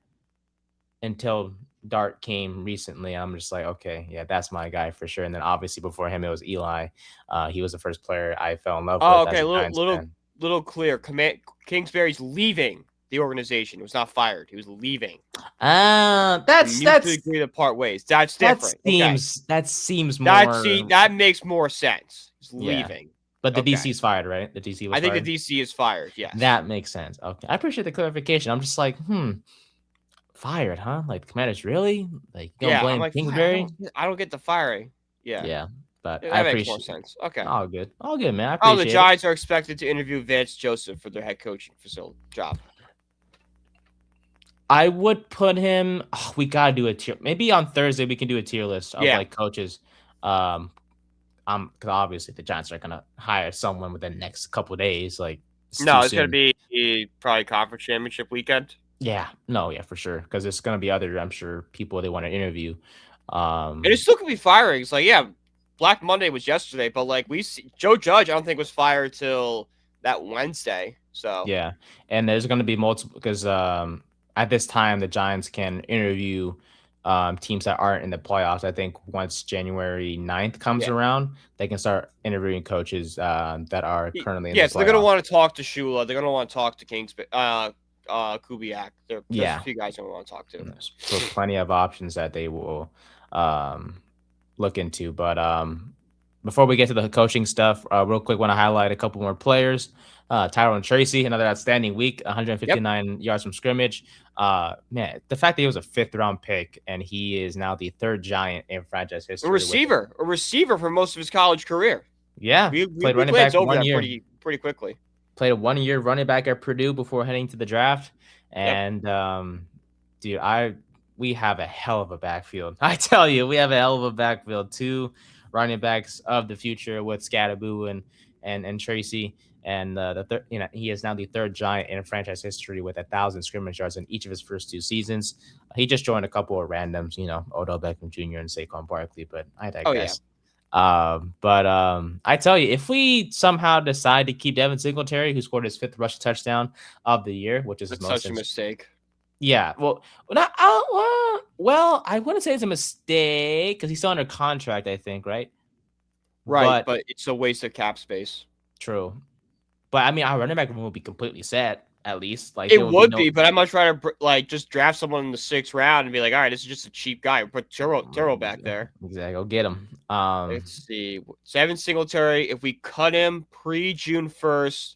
Speaker 2: until Dart came recently. I'm just like, okay, yeah, that's my guy for sure. And then obviously before him, it was Eli. He was the first player I fell in love with.
Speaker 3: Oh, okay, little clear. Kingsbury's leaving the organization. He was not fired. He was leaving.
Speaker 2: That's
Speaker 3: agree to part ways. That's different.
Speaker 2: That seems more.
Speaker 3: That makes more sense. He's leaving.
Speaker 2: But the DC's fired, right? The DC was
Speaker 3: I think the DC is fired, yes.
Speaker 2: That makes sense. Okay. I appreciate the clarification. I'm just like, fired, huh? Like the Commanders really? Like, you don't blame Kingsbury?
Speaker 3: I don't get the firing. Yeah.
Speaker 2: Yeah. But
Speaker 3: that makes more sense. Okay.
Speaker 2: All good, man. I appreciate
Speaker 3: the Giants are expected to interview Vance Joseph for their head coaching facility job.
Speaker 2: I would put him. We gotta do a tier. Maybe on Thursday we can do a tier list of like coaches. Because obviously the Giants are gonna hire someone within the next couple of days. Like,
Speaker 3: it's gonna be probably conference championship weekend.
Speaker 2: Yeah, for sure. Because it's gonna be other, I'm sure, people they want to interview.
Speaker 3: And it still could be firings. Like, Black Monday was yesterday, but like Joe Judge, I don't think was fired till that Wednesday. So
Speaker 2: yeah, and there's gonna be multiple because at this time the Giants can interview teams that aren't in the playoffs. I think once January 9th comes around, they can start interviewing coaches that are currently in the playoffs.
Speaker 3: So they're going to want to talk to Shula. They're going to want to talk to Kubiak. There's a few guys going to want to talk to.
Speaker 2: There's plenty of options that they will look into. But before we get to the coaching stuff, real quick, want to highlight a couple more players. Tyrone Tracy, another outstanding week, 159 yards from scrimmage. Man, the fact that he was a 5th-round pick and he is now the 3rd Giant in franchise history.
Speaker 3: A receiver for most of his college career.
Speaker 2: Yeah,
Speaker 3: played running back 1 year pretty quickly.
Speaker 2: Played a 1-year running back at Purdue before heading to the draft. And dude, we have a hell of a backfield. I tell you, we have a hell of a backfield. 2 running backs of the future with Scadaboo and Tracy. And he is now the 3rd Giant in franchise history with 1,000 scrimmage yards in each of his first 2 seasons. He just joined a couple of randoms, Odell Beckham Jr. and Saquon Barkley, but I digress. I tell you, if we somehow decide to keep Devin Singletary, who scored his 5th rushing touchdown of the year, which is
Speaker 3: such a mistake.
Speaker 2: Yeah, well, I wouldn't say it's a mistake because he's still under contract, I think, right?
Speaker 3: Right, but it's a waste of cap space.
Speaker 2: True. But I mean, our running back room will be completely set, at least. Like
Speaker 3: it would be, but I'd much rather just draft someone in the 6th round and be like, all right, this is just a cheap guy. Put Turo back there.
Speaker 2: Exactly. Go get him.
Speaker 3: Let's see. Devin Singletary, if we cut him pre-June 1st,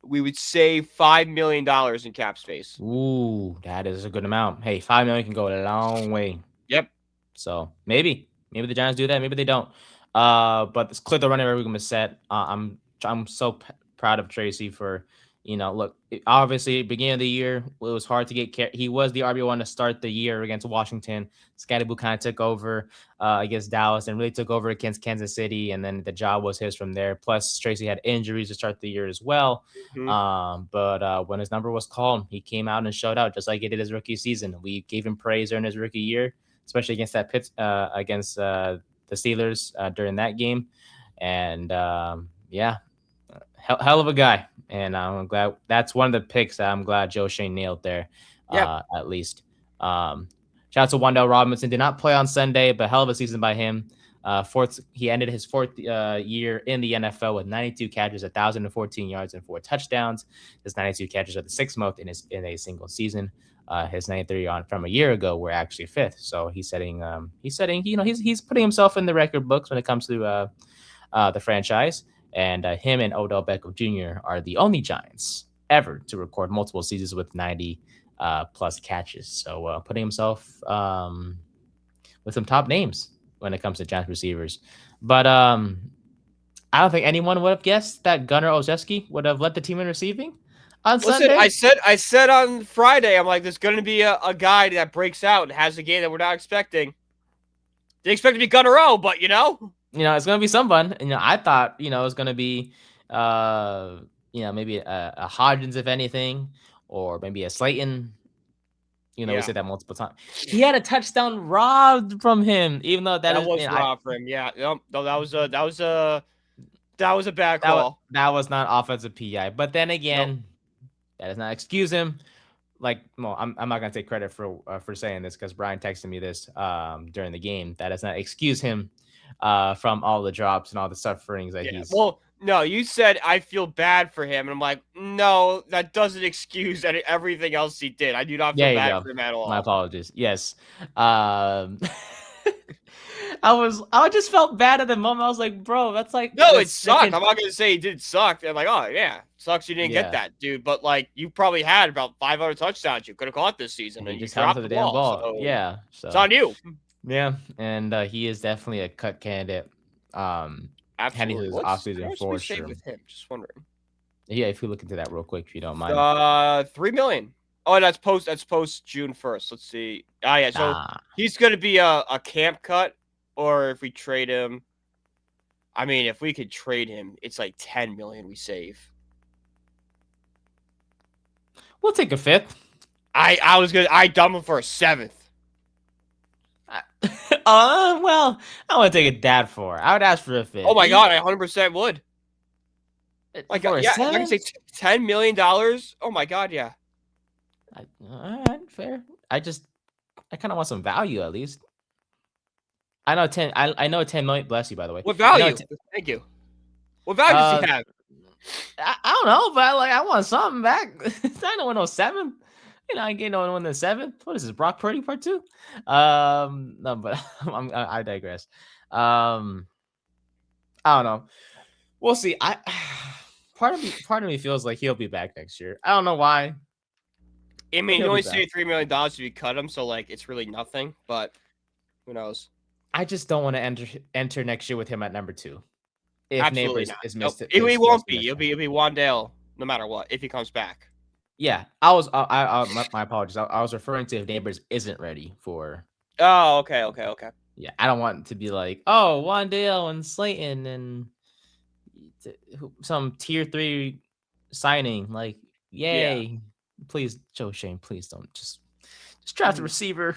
Speaker 3: we would save $5 million in cap space.
Speaker 2: Ooh, that is a good amount. Hey, $5 million can go a long way.
Speaker 3: Yep.
Speaker 2: So maybe the Giants do that. Maybe they don't. But it's clear the running back room is set. I'm so proud of Tracy for, look, obviously beginning of the year, it was hard to get he was the RB1 to start the year against Washington. Scadaboo kind of took over against Dallas and really took over against Kansas City. And then the job was his from there. Plus Tracy had injuries to start the year as well. Mm-hmm. But when his number was called, he came out and showed out just like he did his rookie season. We gave him praise during his rookie year, especially against against the Steelers during that game. And hell of a guy. And I'm glad that's one of the picks that I'm glad Joe Shane nailed there, at least. Shout out to Wan'Dale Robinson. Did not play on Sunday, but hell of a season by him. He ended his 4th year in the NFL with 92 catches, 1,014 yards, and 4 touchdowns. His 92 catches are the 6th most in a single season. His 93 from a year ago were actually 5th. So he's setting, he's putting himself in the record books when it comes to the franchise. And him and Odell Beckham Jr. are the only Giants ever to record multiple seasons with 90 plus catches. So putting himself with some top names when it comes to Giants receivers. But I don't think anyone would have guessed that Gunnar Olszewski would have led the team in receiving on Sunday.
Speaker 3: I said on Friday, I'm like, there's going to be a guy that breaks out and has a game that we're not expecting. They expect to be Gunnar O, but it's
Speaker 2: going to be someone. I thought, it was going to be, maybe a Hodgins, if anything, or maybe a Slayton. We said that multiple times. He had a touchdown robbed from him, even though that
Speaker 3: was robbed from him. Yeah, no, that was a bad call.
Speaker 2: That was not offensive PI. But then again, that does not excuse him. I'm not gonna take credit for saying this because Brian texted me this during the game. That does not excuse him from all the drops and all the sufferings that he's.
Speaker 3: Well, no, you said I feel bad for him, and I'm like, no, that doesn't excuse everything else he did. I do not feel bad for him at all.
Speaker 2: My apologies. Yes. I just felt bad at the moment. I was like, bro, that's like
Speaker 3: it sucked. I'm not gonna say he did suck. I'm like, oh yeah, sucks you didn't get that, dude. But you probably had about 500 touchdowns you could have caught this season, and you just dropped the damn ball. So
Speaker 2: yeah, so
Speaker 3: it's on you.
Speaker 2: Yeah, and he is definitely a cut candidate.
Speaker 3: Absolutely.
Speaker 2: His offseason for
Speaker 3: sure. With him, just wondering.
Speaker 2: Yeah, if you look into that real quick, if you don't mind.
Speaker 3: $3 million. Oh, that's post June 1st. Let's see. Yeah. So he's gonna be a camp cut, or if we trade him. I mean, if we could trade him, it's like $10 million we save.
Speaker 2: We'll take a fifth.
Speaker 3: I dump him for a seventh.
Speaker 2: Well, I want to take a dad for. I would ask for a fifth.
Speaker 3: Oh my god, I 100% would. I can say $10 million. Oh my god, yeah.
Speaker 2: All right, fair. I kind of want some value at least. I know 10. I know 10 million. Bless you, by the way.
Speaker 3: What value? Thank you. What value does he have?
Speaker 2: I don't know, but I want something back. I don't want no 7. I ain't getting no one in the 7th. What is this, Brock Purdy part 2? No, but I digress. I don't know. We'll see. Part of me feels like he'll be back next year. I don't know why.
Speaker 3: I mean, you only say $3 million if you cut him, so it's really nothing. But who knows?
Speaker 2: I just don't want to enter next year with him at number 2. If
Speaker 3: Absolutely
Speaker 2: Neighbors is missed,
Speaker 3: he won't be. It'll be Wandale no matter what if he comes back.
Speaker 2: Yeah, my apologies. I was referring to if Neighbors isn't ready for.
Speaker 3: Oh, okay.
Speaker 2: Yeah, I don't want it to be like, oh, Wandale and Slayton and some tier 3 signing. Like, yay! Yeah. Please, Joe Shane, please don't just draft a receiver.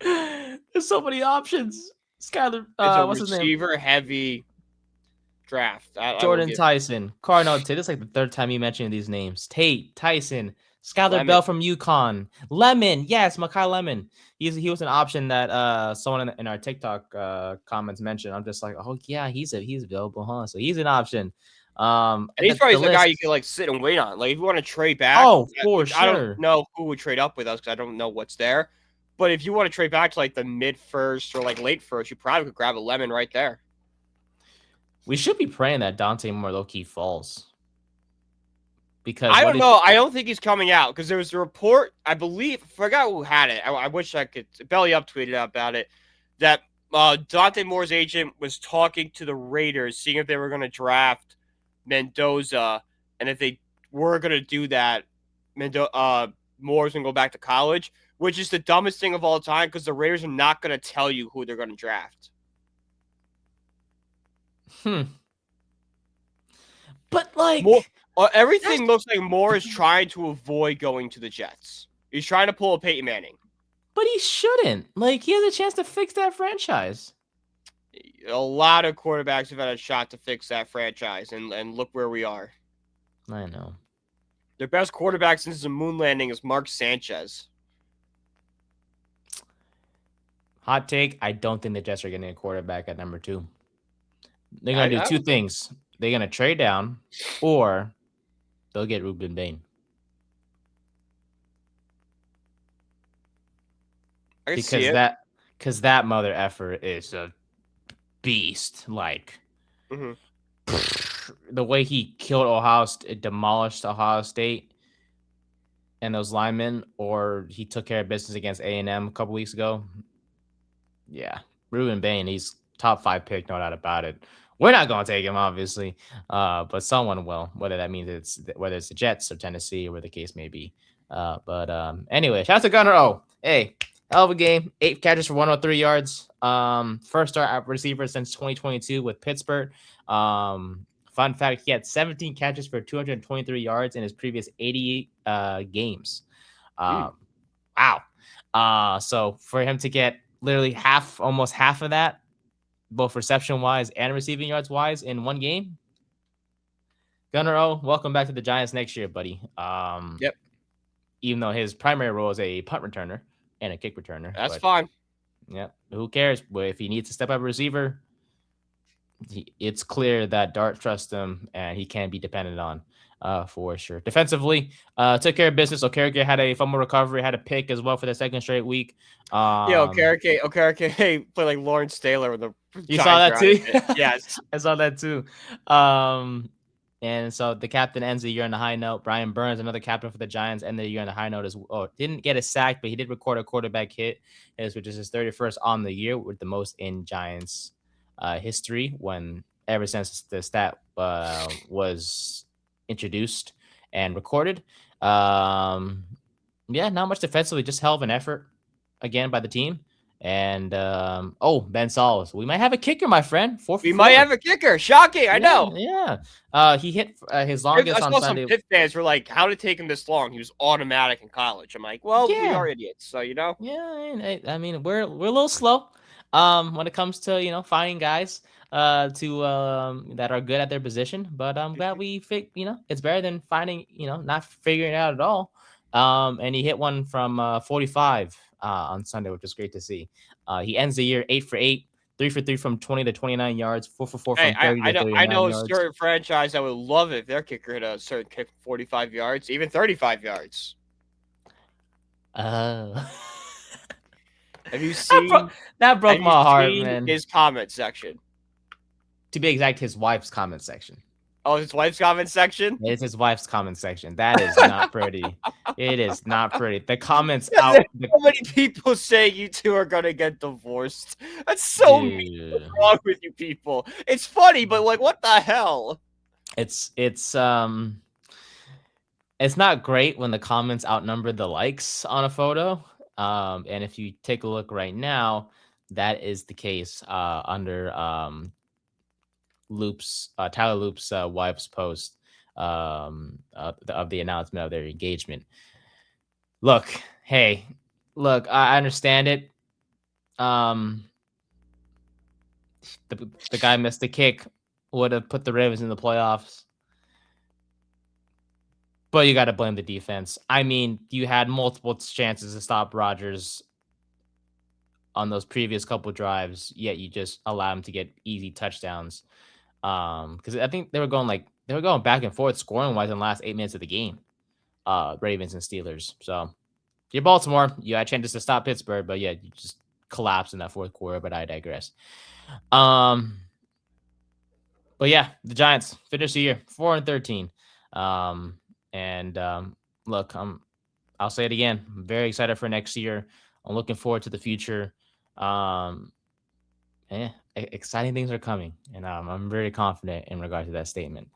Speaker 2: There's so many options. Skyler, what's his name?
Speaker 3: Receiver heavy draft.
Speaker 2: Jordan Tyson, Cardinal Tate. This is like the 3rd time you mentioned these names. Tate, Tyson, Skyler Bell from UConn, Lemon. Yes, Mekhi Lemon. He was an option that someone in our TikTok comments mentioned. I'm just like, oh yeah, he's available, huh? So he's an option.
Speaker 3: And he's probably the guy you can sit and wait on. If you want to trade back,
Speaker 2: for sure.
Speaker 3: I don't know who would trade up with us because I don't know what's there. But if you want to trade back to the mid first or late first, you probably could grab a Lemon right there.
Speaker 2: We should be praying that Dante Moore low-key falls. Because
Speaker 3: I don't know. I don't think he's coming out because there was a report, I believe, I forgot who had it. I wish I could. Belly Up tweeted about it, that Dante Moore's agent was talking to the Raiders, seeing if they were going to draft Mendoza. And if they were going to do that, Moore's going to go back to college, which is the dumbest thing of all time because the Raiders are not going to tell you who they're going to draft.
Speaker 2: But
Speaker 3: everything looks like Moore is trying to avoid going to the Jets. He's trying to pull a Peyton Manning.
Speaker 2: But he shouldn't. He has a chance to fix that franchise.
Speaker 3: A lot of quarterbacks have had a shot to fix that franchise, and look where we are.
Speaker 2: I know.
Speaker 3: Their best quarterback since the moon landing is Mark Sanchez.
Speaker 2: Hot take, I don't think the Jets are getting a quarterback at number 2. They're going to do 2 things. They're going to trade down, or they'll get Ruben Bain. Because that mother effer is a beast. The way he killed Ohio State, demolished Ohio State. and those linemen, or he took care of business against A&M a couple weeks ago. Yeah, Ruben Bain, he's top 5 pick, no doubt about it. We're not going to take him, obviously, but someone will, whether it's the Jets or Tennessee or where the case may be. But anyway, shout out to Gunnar O. Hey, hell of a game. 8 catches for 103 yards. First start receiver since 2022 with Pittsburgh. Fun fact, he had 17 catches for 223 yards in his previous 80 games. Wow. So for him to get literally almost half of that, both reception wise and receiving yards wise in one game. Gunnar O, welcome back to the Giants next year, buddy.
Speaker 3: Yep.
Speaker 2: Even though his primary role is a punt returner and a kick returner.
Speaker 3: That's fine.
Speaker 2: Yeah. Who cares? But if he needs to step up a receiver, it's clear that Dart trusts him and he can be depended on. For sure. Defensively, took care of business. Okereke had a fumble recovery, had a pick as well for the second straight week.
Speaker 3: Okereke played like Lawrence Taylor with the.
Speaker 2: You saw that too?
Speaker 3: Yes,
Speaker 2: I saw that too. And so the captain ends the year on a high note. Brian Burns, another captain for the Giants, ended the year on a high note as well. Didn't get a sack, but he did record a quarterback hit, which is his 31st on the year, with the most in Giants history. Ever since the stat was introduced and recorded. Not much defensively, just hell of an effort again by the team. And Ben Salas, we might have a kicker, my friend.
Speaker 3: We might have a kicker. Shocking, I know.
Speaker 2: Yeah, he hit his longest on Sunday.
Speaker 3: Some Pitt fans were like, "How did it take him this long? He was automatic in college." I'm like, "Well, we are idiots, so you know."
Speaker 2: Yeah, I mean, we're a little slow when it comes to finding guys that are good at their position. But I'm glad we it's better than finding not figuring it out at all. And he hit one from 45 on Sunday, which was great to see. He ends the year 8 for 8, 3 for 3 from 20 to 29 yards, 4 for 4 from 30 to 39 yards.
Speaker 3: I know a certain franchise that would love it if their kicker hit a certain kick 45 yards, even 35 yards.
Speaker 2: Have
Speaker 3: you seen
Speaker 2: that broke my heart, man?
Speaker 3: His comment section.
Speaker 2: To be exact, his wife's comment section.
Speaker 3: Oh, his wife's comment section?
Speaker 2: It's his wife's comment section. That is not pretty. It is not pretty. The comments out.
Speaker 3: So many people say you two are gonna get divorced. That's so mean. What's wrong with you people? It's funny, but like, what the hell?
Speaker 2: It's not great when the comments outnumber the likes on a photo. And if you take a look right now, that is the case under Tyler Loop's wife's post of the announcement of their engagement. Look, I understand it. The guy missed the kick, would have put the Ravens in the playoffs. But you got to blame the defense. I mean, you had multiple chances to stop Rodgers on those previous couple drives, yet you just allow him to get easy touchdowns. Because I think they were going back and forth scoring wise in the last 8 minutes of the game. Ravens and Steelers. So you're Baltimore. You had chances to stop Pittsburgh, but yeah, you just collapsed in that fourth quarter. But I digress. But yeah, the Giants finished the year 4-13. Look, I'll say it again. I'm very excited for next year. I'm looking forward to the future. Exciting things are coming, and I'm very confident in regard to that statement.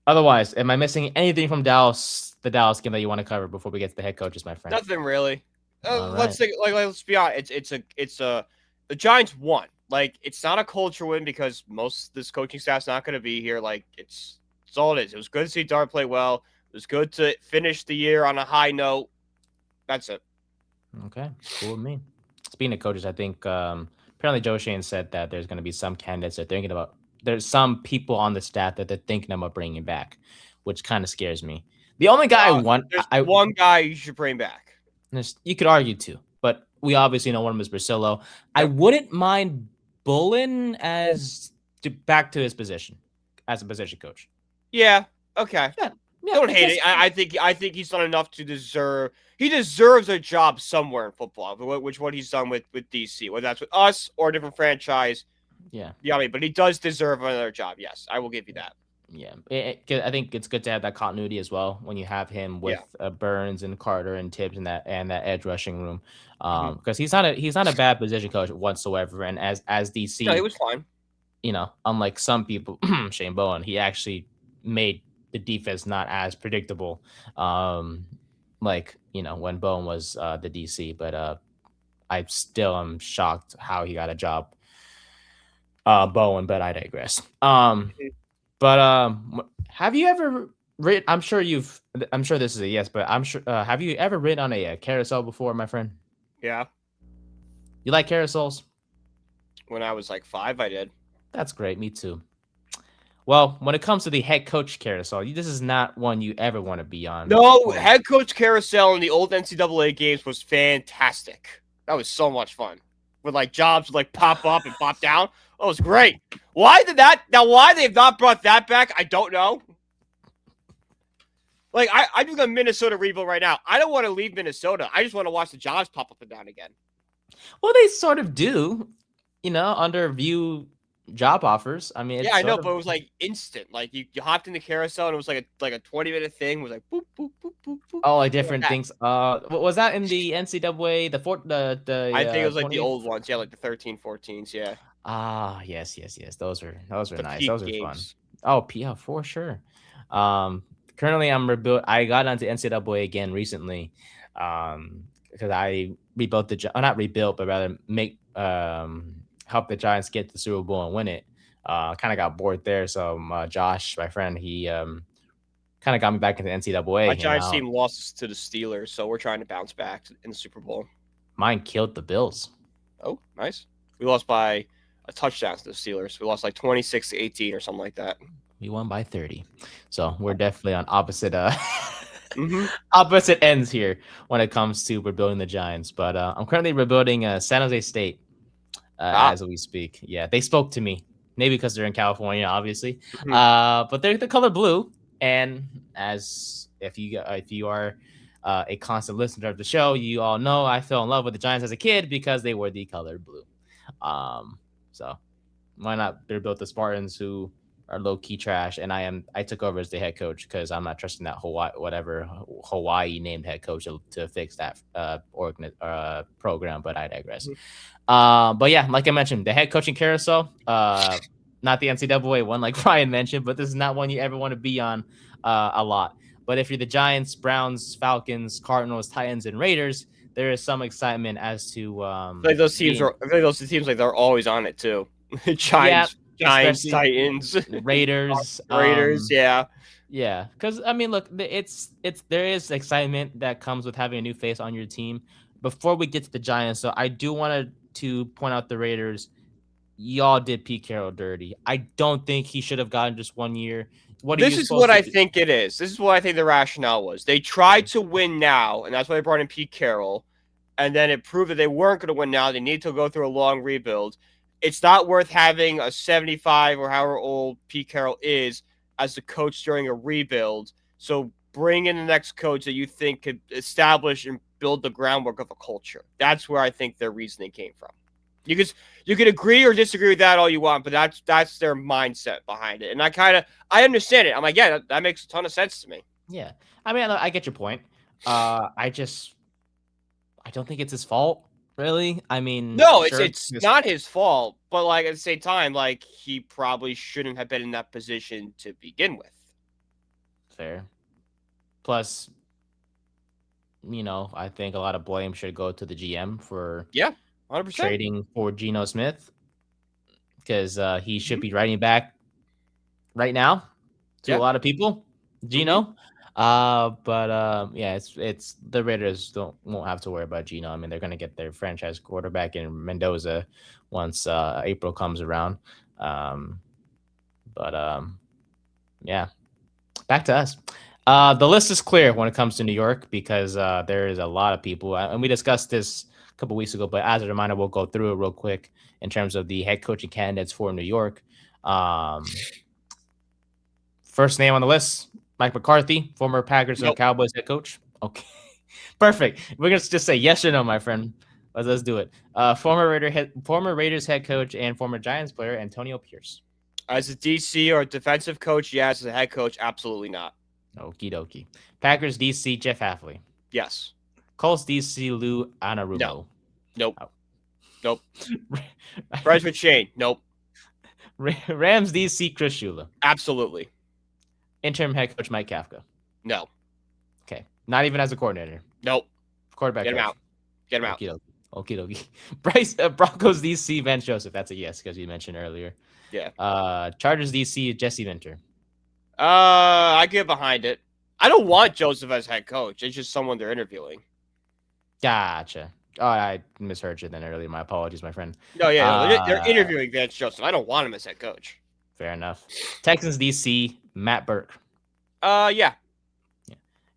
Speaker 2: Otherwise, am I missing anything from the Dallas game that you want to cover before we get to the head coaches, my friend?
Speaker 3: Nothing really. Let's be honest. It's the Giants won. Like, it's not a culture win because most of this coaching staff's not going to be here. Like, it's all it is. It was good to see Dart play well. It was good to finish the year on a high note. That's it.
Speaker 2: Okay, cool with me. Speaking of coaches, I think apparently Joe Shane said that there's going to be some candidates they're thinking about. There's some people on the staff that they're thinking about bringing back, which kind of scares me. The only guy one
Speaker 3: guy you should bring back.
Speaker 2: You could argue two, but we obviously know one of them is Brasillo. Yep. I wouldn't mind Bullen back to his position as a position coach.
Speaker 3: Yeah. Okay. Yeah. Don't hate it. I think he's done enough to deserve. He deserves a job somewhere in football, which what he's done with DC, whether that's with us or a different franchise.
Speaker 2: Yeah.
Speaker 3: Yeah, but he does deserve another job. Yes, I will give you that.
Speaker 2: Yeah, I think it's good to have that continuity as well when you have him with Burns and Carter and Tibbs and that edge rushing room, because he's not a bad position coach whatsoever. And as DC,
Speaker 3: no, he was fine.
Speaker 2: Unlike some people, Shane Bowen, he actually made the defense not as predictable, like when Bowen was the DC. But I still am shocked how he got a job, Bowen. But I digress. But have you ever written? I'm sure this is a yes, but I'm sure. Have you ever written on a carousel before, my friend?
Speaker 3: Yeah.
Speaker 2: You like carousels?
Speaker 3: When I was like 5, I did.
Speaker 2: That's great. Me too. Well, when it comes to the head coach carousel, this is not one you ever want to be on.
Speaker 3: No, head coach carousel in the old NCAA games was fantastic. That was so much fun. With like jobs would like pop up and pop down. That was great. Why they've not brought that back, I don't know. Like, I'm doing a Minnesota rebuild right now. I don't want to leave Minnesota. I just want to watch the jobs pop up and down again.
Speaker 2: Well, they sort of do, under view job offers. I mean,
Speaker 3: I know, but it was like instant. Like you hopped in the carousel and it was like a 20-minute thing. It was like boop boop boop boop boop.
Speaker 2: Oh, like different things. Was that in the NCAA?
Speaker 3: I think it was like the old ones. Yeah, like the 13, 14s. Yeah.
Speaker 2: Ah, yes. Those are nice. Those are
Speaker 3: games.
Speaker 2: fun. Oh, for sure. Currently I'm I got onto NCAA again recently, because I rebuilt not rebuilt, but rather help the Giants get the Super Bowl and win it. Kind of got bored there, so Josh, my friend, he kind of got me back into NCAA.
Speaker 3: My Giants team lost to the Steelers, so we're trying to bounce back in the Super Bowl.
Speaker 2: Mine killed the Bills.
Speaker 3: Oh, nice. We lost by a touchdown to the Steelers. We lost like 26-18 or something like that.
Speaker 2: We won by 30. So we're definitely on opposite opposite ends here when it comes to rebuilding the Giants. But I'm currently rebuilding San Jose State as we speak. Yeah, they spoke to me. Maybe because they're in California, obviously. But they're the color blue. And as if you are a constant listener of the show, you all know I fell in love with the Giants as a kid because they were the color blue. So why not rebuild the Spartans, who are low key trash, and I took over as the head coach because I'm not trusting that Hawaii named head coach to fix that program. But I digress. But yeah, like I mentioned, the head coaching carousel, not the NCAA one like Brian mentioned, but this is not one you ever want to be on a lot. But if you're the Giants, Browns, Falcons, Cardinals, Titans, and Raiders, there is some excitement as to
Speaker 3: like those teams like they're always on it too. Giants, Titans,
Speaker 2: Raiders,
Speaker 3: yeah.
Speaker 2: Because I mean, look, there is excitement that comes with having a new face on your team. Before we get to the Giants, so I do want to point out the Raiders. Y'all did Pete Carroll dirty. I don't think he should have gotten just 1 year.
Speaker 3: This is what I think it is. This is what I think the rationale was. They tried to win now, and that's why they brought in Pete Carroll. And then it proved that they weren't going to win now. They need to go through a long rebuild. It's not worth having a 75 or however old Pete Carroll is as the coach during a rebuild. So bring in the next coach that you think could establish and build the groundwork of a culture. That's where I think their reasoning came from. You could agree or disagree with that all you want, but that's their mindset behind it. And I understand it. I'm like, yeah, that makes a ton of sense to me.
Speaker 2: Yeah. I mean, I get your point. I don't think it's his fault, really. I mean,
Speaker 3: no, sure, it's not his fault, but like at the same time, like he probably shouldn't have been in that position to begin with.
Speaker 2: Fair. Plus, I think a lot of blame should go to the GM for
Speaker 3: 100%.
Speaker 2: Trading for Geno Smith, because he should be writing back right now to a lot of people. Geno. It's the Raiders won't have to worry about Geno. I mean, they're going to get their franchise quarterback in Mendoza once April comes around. Back to us. The list is clear when it comes to New York because there is a lot of people, and we discussed this a couple weeks ago. But as a reminder, we'll go through it real quick in terms of the head coaching candidates for New York. First name on the list. Mike McCarthy, former Packers and Cowboys head coach. Okay, perfect. We're gonna just say yes or no, my friend. Let's do it. Former Raiders head coach and former Giants player Antonio Pierce.
Speaker 3: As a DC or a defensive coach, yes. As a head coach, absolutely not.
Speaker 2: Okie dokie. Packers DC, Jeff Hafley.
Speaker 3: Yes.
Speaker 2: Colts DC, Lou Anarumo.
Speaker 3: No. Nope. Oh. Nope. Frederick Shane. Nope.
Speaker 2: Rams DC, Chris Shula.
Speaker 3: Absolutely.
Speaker 2: Interim head coach Mike Kafka.
Speaker 3: No.
Speaker 2: Okay. Not even as a coordinator.
Speaker 3: Nope.
Speaker 2: Quarterback.
Speaker 3: Get him out. Get him out.
Speaker 2: Okie dokie. Bryce Broncos DC, Vance Joseph. That's a yes because you mentioned earlier.
Speaker 3: Yeah.
Speaker 2: Chargers DC, Jesse Minter.
Speaker 3: I get behind it. I don't want Joseph as head coach. It's just someone they're interviewing.
Speaker 2: Gotcha. Oh, I misheard you then earlier. My apologies, my friend.
Speaker 3: No, yeah, they're interviewing Vance Joseph. I don't want him as head coach.
Speaker 2: Fair enough. Texans DC, Matt Burke.
Speaker 3: Yeah.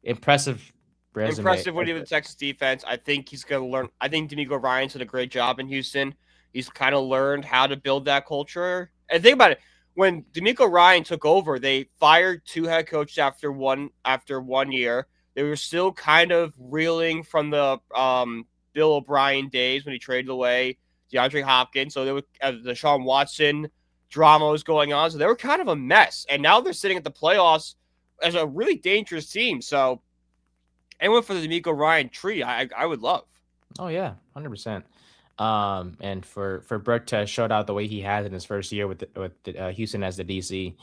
Speaker 2: Impressive resume.
Speaker 3: Impressive when he was the Texas defense. I think he's going to learn. I think D'Amico Ryan's did a great job in Houston. He's kind of learned how to build that culture. And think about it. When D'Amico Ryan took over, they fired 2 head coaches after one year. They were still kind of reeling from the Bill O'Brien days when he traded away DeAndre Hopkins. So there was the Deshaun Watson drama was going on. So they were kind of a mess. And now they're sitting at the playoffs as a really dangerous team. So anyone for the D'Amico Ryan tree, I would love.
Speaker 2: Oh, yeah, 100%. And for Burke to show out the way he has in his first year with Houston as the DC,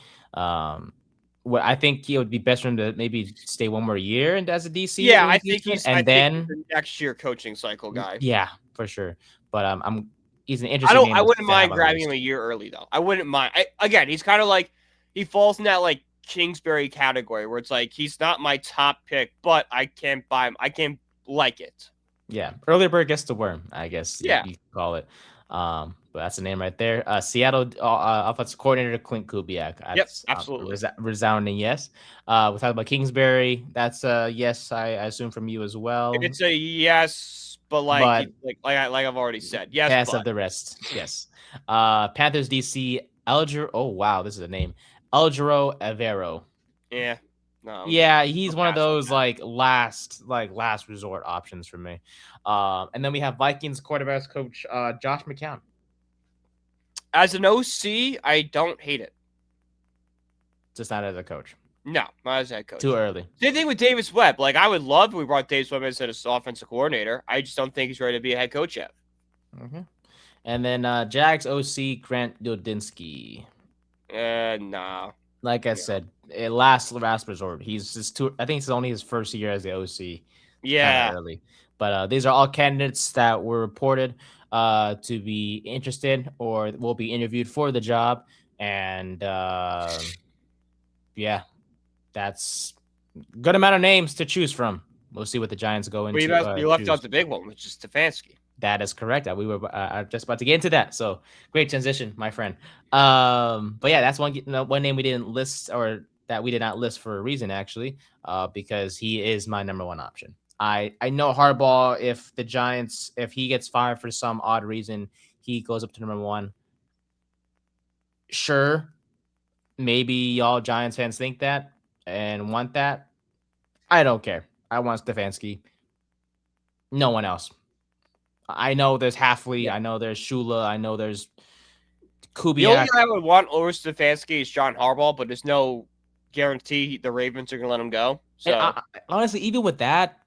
Speaker 2: what I think it would be best for him to maybe stay one more year and as a DC.
Speaker 3: Yeah, I think he's
Speaker 2: then
Speaker 3: the next year coaching cycle guy.
Speaker 2: Yeah, for sure. But he's an interesting.
Speaker 3: I wouldn't mind grabbing him a year early though. I wouldn't mind. Again, he's kind of like he falls in that like Kingsbury category where it's like he's not my top pick, but I can't buy him. I can't like it.
Speaker 2: Yeah, early bird gets the worm, I guess.
Speaker 3: Yeah,
Speaker 2: you call it. But that's the name right there. Seattle offensive coordinator Clint Kubiak.
Speaker 3: Yep, absolutely.
Speaker 2: Resounding yes. We talked about Kingsbury. That's a yes, I assume from you as well.
Speaker 3: It's a yes, but like I've already said, yes.
Speaker 2: Pass of the rest. Yes. Panthers DC Alger. Oh wow, this is a name. Algero Avero.
Speaker 3: Yeah. No.
Speaker 2: Yeah, he's one of those last resort options for me. And then we have Vikings quarterbacks coach Josh McCown.
Speaker 3: As an OC, I don't hate it.
Speaker 2: Just not as a coach.
Speaker 3: No, not as a head coach.
Speaker 2: Too early.
Speaker 3: Same thing with Davis Webb. Like I would love if we brought Davis Webb as an offensive coordinator. I just don't think he's ready to be a head coach yet.
Speaker 2: Mm-hmm. And then Jags OC Grant Dodinsky.
Speaker 3: Nah.
Speaker 2: Like I said, last resort. He's just I think it's only his first year as the OC.
Speaker 3: Yeah.
Speaker 2: Early. But these are all candidates that were reported to be interested or will be interviewed for the job. And yeah, that's a good amount of names to choose from. We'll see what the Giants go into.
Speaker 3: You left out the big one, which is Stefanski.
Speaker 2: That is correct. We were just about to get into that. So great transition, my friend. But yeah, that's one name we didn't list, or that we did not list for a reason, actually, because he is my number one option. I know Harbaugh, if the Giants, if he gets fired for some odd reason, he goes up to number one. Sure, maybe y'all Giants fans think that and want that. I don't care. I want Stefanski. No one else. I know there's Hafley. I know there's Shula. I know there's Kubiak.
Speaker 3: The only guy I would want over Stefanski is John Harbaugh, but there's no guarantee the Ravens are going to let him go. So
Speaker 2: honestly, even with that,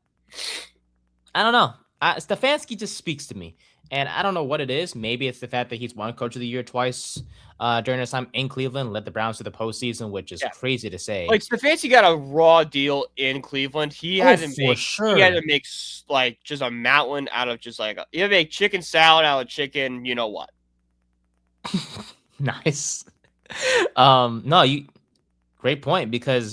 Speaker 2: I don't know. Stefanski just speaks to me, and I don't know what it is. Maybe it's the fact that he's won Coach of the Year twice during his time in Cleveland, led the Browns to the postseason, which is crazy to say.
Speaker 3: Like Stefanski got a raw deal in Cleveland. He had to make like just a mountain out of just like you had to make chicken salad out of chicken. You know what?
Speaker 2: Nice. Great point, because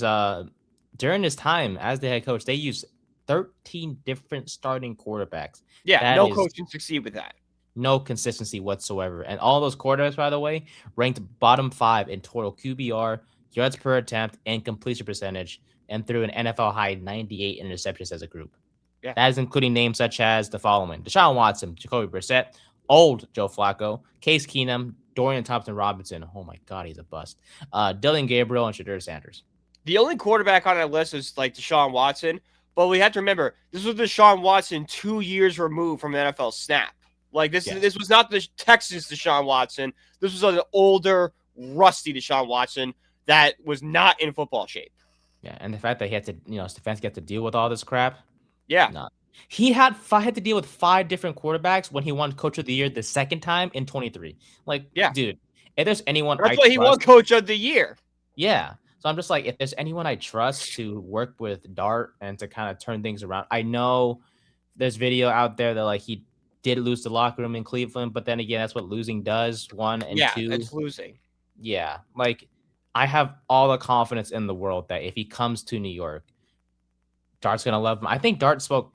Speaker 2: during his time as the head coach, they used 13 different starting quarterbacks.
Speaker 3: Yeah, no coach can succeed with that.
Speaker 2: No consistency whatsoever. And all those quarterbacks, by the way, ranked bottom 5 in total QBR, yards per attempt, and completion percentage, and threw an NFL high 98 interceptions as a group.
Speaker 3: Yeah.
Speaker 2: That is including names such as the following: Deshaun Watson, Jacoby Brissett, old Joe Flacco, Case Keenum, Dorian Thompson-Robinson. Oh my God, he's a bust. Dylan Gabriel and Shadur Sanders.
Speaker 3: The only quarterback on that list is like Deshaun Watson, but we have to remember this was Deshaun Watson 2 years removed from an NFL snap. Like this was not the Texans Deshaun Watson. This was an older, rusty Deshaun Watson that was not in football shape.
Speaker 2: Yeah, and the fact that he had to, Stefanski had to deal with all this crap.
Speaker 3: Yeah.
Speaker 2: No. He had to deal with 5 different quarterbacks when he won Coach of the Year the second time in 23. Like, dude, if there's anyone
Speaker 3: That's why he won Coach of the Year.
Speaker 2: Yeah. So I'm just like, if there's anyone I trust to work with Dart and to kind of turn things around, I know there's video out there that like he did lose the locker room in Cleveland, but then again, that's what losing does. 1 and 2.
Speaker 3: Yeah, it's losing.
Speaker 2: Yeah. Like, I have all the confidence in the world that if he comes to New York, Dart's gonna love him. I think Dart spoke.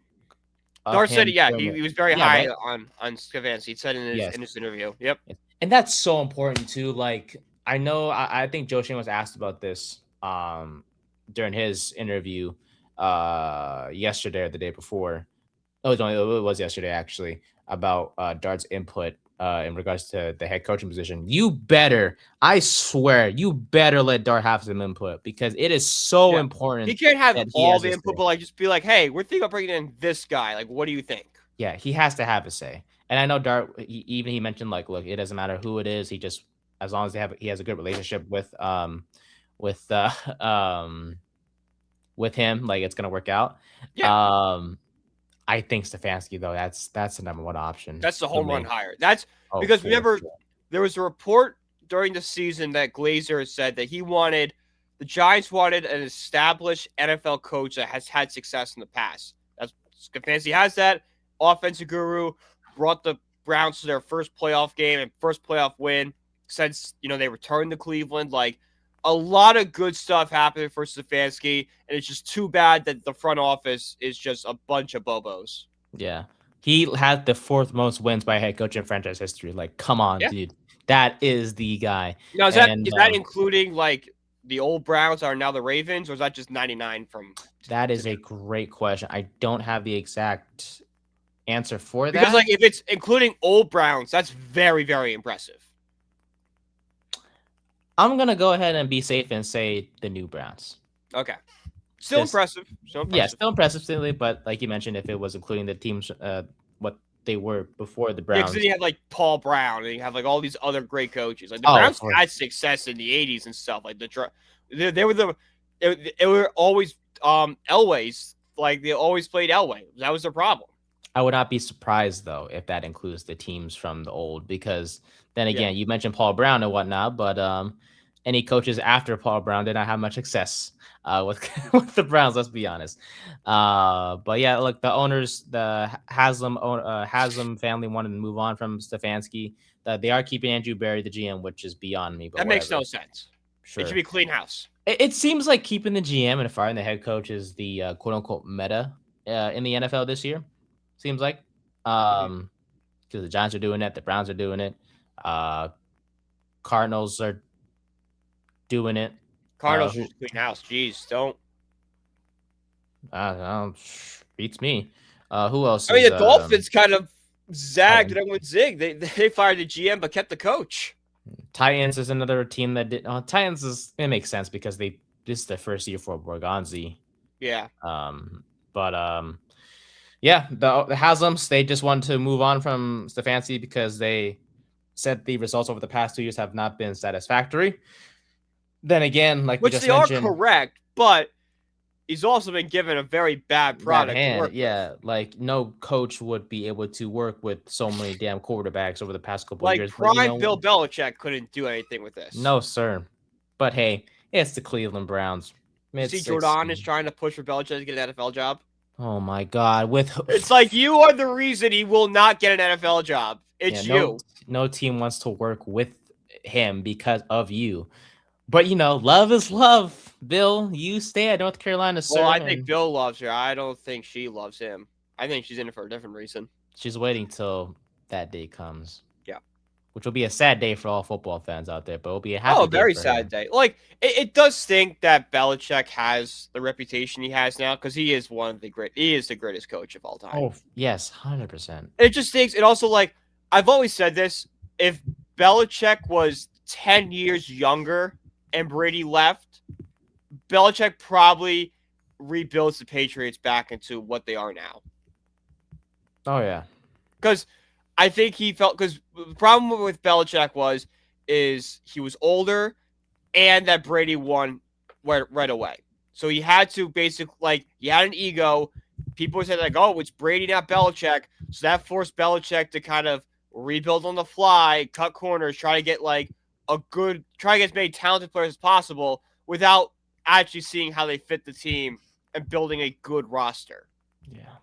Speaker 3: Dart said, he was very high on Stefanski. He said in his interview. Yep.
Speaker 2: And that's so important too. Like, I know I think Joe Shane was asked about this during his interview yesterday or the day before. It was yesterday actually, about Dart's input in regards to the head coaching position. I swear, you better let Dart have some input because it is so important.
Speaker 3: He can't have all the input, but like just be like, hey, we're thinking about bringing in this guy. Like, what do you think?
Speaker 2: Yeah, he has to have a say. And I know Dart, he mentioned like, look, it doesn't matter who it is. He just, as long as he has a good relationship with him, like it's gonna work out.
Speaker 3: Yeah.
Speaker 2: I think Stefanski though, that's the number one option.
Speaker 3: That's the home run hire. That's because remember there was a report during the season that Glazer said that the Giants wanted an established NFL coach that has had success in the past. That's Stefanski has that. Offensive guru, brought the Browns to their first playoff game and first playoff win since they returned to Cleveland. Like, a lot of good stuff happened for Stefanski, and it's just too bad that the front office is just a bunch of bobos.
Speaker 2: Yeah. He had the 4th most wins by a head coach in franchise history. Like, come on, dude. That is the guy.
Speaker 3: Now, is that including, like, the old Browns are now the Ravens, or is that just 99 from...
Speaker 2: That is a great question. I don't have the exact answer for that.
Speaker 3: Because, like, if it's including old Browns, that's very, very impressive.
Speaker 2: I'm going to go ahead and be safe and say the new Browns.
Speaker 3: Okay. Still impressive.
Speaker 2: Yeah, still impressive, still, but like you mentioned, if it was including the teams, what they were before the Browns.
Speaker 3: Yeah, because you had like Paul Brown, and you have like all these other great coaches. Like the Browns had success in the '80s and stuff. Like they were always Elway's. Like they always played Elway. That was their problem.
Speaker 2: I would not be surprised though if that includes the teams from the old, because then again, you mentioned Paul Brown and whatnot, but any coaches after Paul Brown did not have much success with the Browns. Let's be honest. But yeah, look, the owners, the Haslam family wanted to move on from Stefanski. They are keeping Andrew Berry, the GM, which is beyond me. But
Speaker 3: that makes no sense. Sure. It should be clean house.
Speaker 2: It seems like keeping the GM and firing the head coach is the quote unquote meta in the NFL this year. Seems like because the Giants are doing it, the Browns are doing it, Cardinals are doing it.
Speaker 3: Cardinals clean house. Jeez, don't.
Speaker 2: Beats me. Who else?
Speaker 3: I mean, the Dolphins kind of zagged and went zig. They fired the GM but kept the coach.
Speaker 2: Titans is another team that did. Titans it makes sense because this is their first year for Borgonzi.
Speaker 3: Yeah.
Speaker 2: Yeah, the Haslams, they just wanted to move on from Stefanski because they said the results over the past 2 years have not been satisfactory. Then again, like
Speaker 3: which
Speaker 2: we just
Speaker 3: they
Speaker 2: mentioned,
Speaker 3: are correct, but he's also been given a very bad product.
Speaker 2: Like no coach would be able to work with so many damn quarterbacks over the past couple of years.
Speaker 3: Prime Bill Belichick couldn't do anything with this.
Speaker 2: No, sir. But hey, it's the Cleveland Browns.
Speaker 3: See, Jordan is trying to push for Belichick to get an NFL job.
Speaker 2: Oh my God!
Speaker 3: It's like you are the reason he will not get an NFL job. It's you.
Speaker 2: No team wants to work with him because of you. But love is love. Bill, you stay at North Carolina, sir.
Speaker 3: Well, I think Bill loves her. I don't think she loves him. I think she's in it for a different reason.
Speaker 2: She's waiting till that day comes.
Speaker 3: Yeah.
Speaker 2: Which will be a sad day for all football fans out there, but it'll be a happy day.
Speaker 3: Very sad day. Like, it does stink that Belichick has the reputation he has now because he is the greatest coach of all time.
Speaker 2: Oh, yes, 100%.
Speaker 3: It just stinks. It also, like, I've always said this, if Belichick was 10 years younger and Brady left, Belichick probably rebuilds the Patriots back into what they are now.
Speaker 2: Oh, yeah.
Speaker 3: Because I think he felt, because the problem with Belichick was is he was older and that Brady won right away. So he had to basically, he had an ego. People said, oh, it's Brady, not Belichick. So that forced Belichick to kind of rebuild on the fly, cut corners, try to get as many talented players as possible without actually seeing how they fit the team and building a good roster.
Speaker 2: Yeah.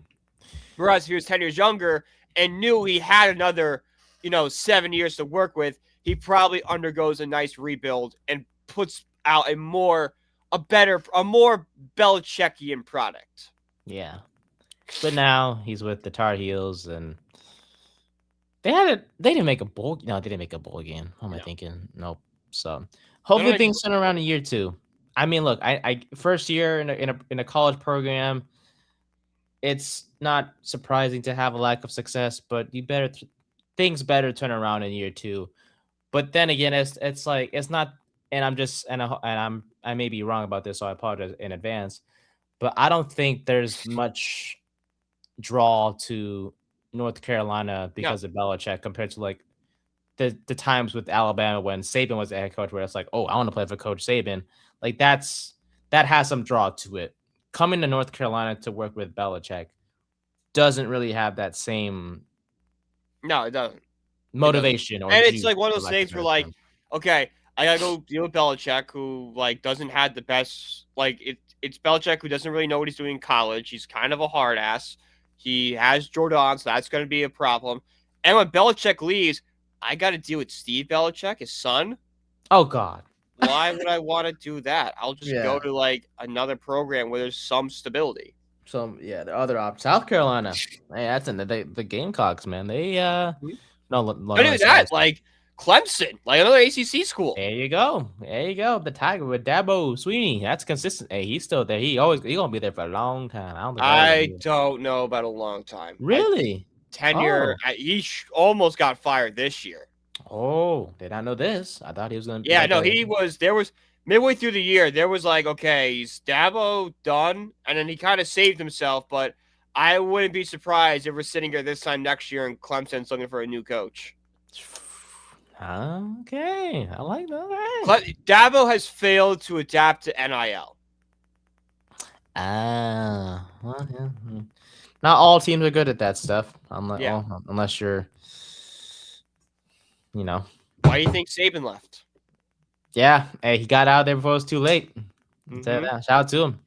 Speaker 3: Whereas if he was 10 years younger and knew he had another, 7 years to work with, he probably undergoes a nice rebuild and puts out a more Belichickian product.
Speaker 2: Yeah. But now he's with the Tar Heels, and they didn't make a bowl. No, they didn't make a bowl game. What am I thinking? Nope. So hopefully things turn around in year 2. I mean, look, I first year in a college program, it's not surprising to have a lack of success, but things better turn around in year 2. But then again, it's like it's not, and I may be wrong about this, so I apologize in advance. But I don't think there's much draw to North Carolina because of Belichick compared to like the times with Alabama when Saban was the head coach, where it's like, oh, I want to play for Coach Saban. Like that has some draw to it. Coming to North Carolina to work with Belichick doesn't really have that same.
Speaker 3: No, it doesn't.
Speaker 2: Motivation
Speaker 3: and it's like one of those things where okay, I gotta go deal with Belichick, who doesn't have the best it's Belichick who doesn't really know what he's doing in college. He's kind of a hard ass. He has Jordan, so that's gonna be a problem. And when Belichick leaves, I gotta deal with Steve Belichick, his son.
Speaker 2: Oh God.
Speaker 3: Why would I want to do that? I'll just go to another program where there's some stability.
Speaker 2: The other option, South Carolina. Hey, that's the Gamecocks, man. They
Speaker 3: not even that, Clemson, another ACC school.
Speaker 2: There you go. The Tiger with Dabo Sweeney. That's consistent. Hey, he's still there. He's gonna be there for a long time.
Speaker 3: I don't know about a long time.
Speaker 2: Really?
Speaker 3: Tenure. He almost got fired this year.
Speaker 2: Oh, did I know this? I thought he was gonna be.
Speaker 3: Yeah, no, he was. There was midway through the year. There was okay, is Dabo done? And then he kind of saved himself. But I wouldn't be surprised if we're sitting here this time next year and Clemson's looking for a new coach.
Speaker 2: Okay, I like that.
Speaker 3: Right. Dabo has failed to adapt to NIL.
Speaker 2: Well, yeah. Not all teams are good at that stuff. Unless you're,
Speaker 3: Why do you think Saban left?
Speaker 2: Yeah, hey, he got out there before it was too late. Shout out to him.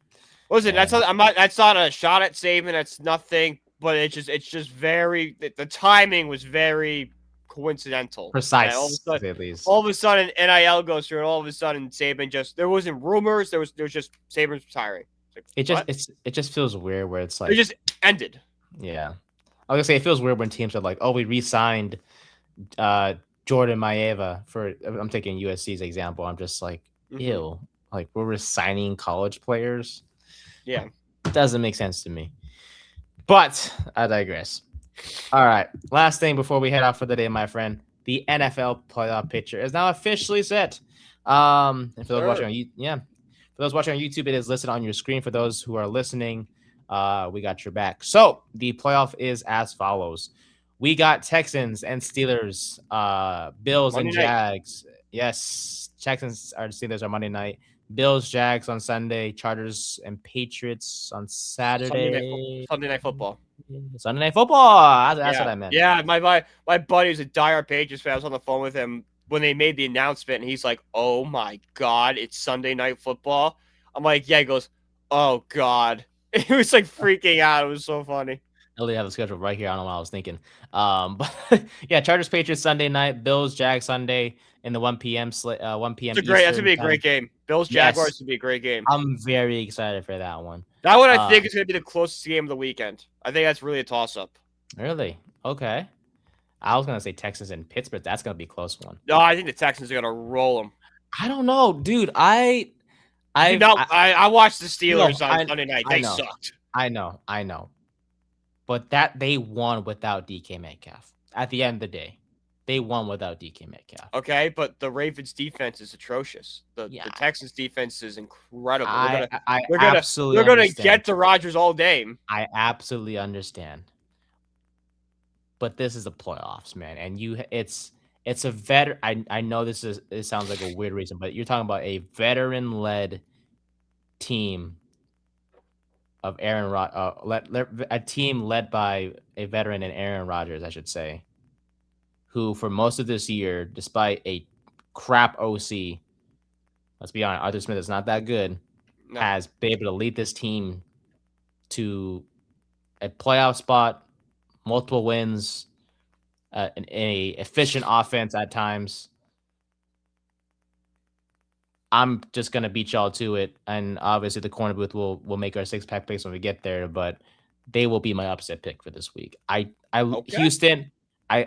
Speaker 3: Listen, that's not a shot at Saban. That's nothing. But it's just very. The timing was very coincidental.
Speaker 2: Precise.
Speaker 3: All of a sudden, NIL goes through, and all of a sudden, Saban there wasn't rumors. There was just Saban's retiring.
Speaker 2: It just feels weird where it's
Speaker 3: it just ended.
Speaker 2: Yeah, I was gonna say it feels weird when teams are like, oh, we re-signed Jordan Maeva for. I'm taking USC's example. I'm just like, ew, we're resigning college players.
Speaker 3: Yeah,
Speaker 2: it doesn't make sense to me. But I digress. All right, last thing before we head out for the day, my friend. The NFL playoff picture is now officially set. And for those watching on YouTube, it is listed on your screen. For those who are listening, we got your back. So the playoff is as follows: we got Texans and Steelers, Bills Monday and Jags. Night. Yes, Texans and Steelers are Monday night. Bills, Jags on Sunday. Chargers and Patriots on Saturday.
Speaker 3: Sunday night football.
Speaker 2: Sunday night football. That's what I meant.
Speaker 3: Yeah, my buddy was a diehard Patriots fan. I was on the phone with him when they made the announcement, and he's like, "Oh my God, it's Sunday night football." I'm like, "Yeah." He goes, "Oh God." He was freaking out. It was so funny.
Speaker 2: I literally have the schedule right here. I don't know what I was thinking. But yeah, Chargers Patriots Sunday night, Bills Jags Sunday in the 1 p.m. 1 p.m.
Speaker 3: That's gonna be a great game. Bills Jaguars would be a great game.
Speaker 2: I'm very excited for that one.
Speaker 3: That one I think is gonna be the closest game of the weekend. I think that's really a toss up.
Speaker 2: Really? Okay. I was gonna say Texans and Pittsburgh. That's gonna be a close one.
Speaker 3: No, I think the Texans are gonna roll them.
Speaker 2: I don't know, dude. I
Speaker 3: watched the Steelers on Sunday night. They sucked.
Speaker 2: I know. But that they won without DK Metcalf. At the end of the day, they won without DK Metcalf.
Speaker 3: Okay, but the Ravens' defense is atrocious. The Texans' defense is incredible. They're gonna get to Rodgers all day.
Speaker 2: I absolutely understand. But this is the playoffs, man, and it's It's a I know it sounds like a weird reason, but you're talking about a veteran-led team of a team led by a veteran in Aaron Rodgers, I should say, who for most of this year, despite a crap OC, let's be honest, Arthur Smith is not that good, has been able to lead this team to a playoff spot, multiple wins, an efficient offense at times. I'm just gonna beat y'all to it, and obviously the corner booth will make our 6-pack picks when we get there, but they will be my upset pick for this week. Houston, I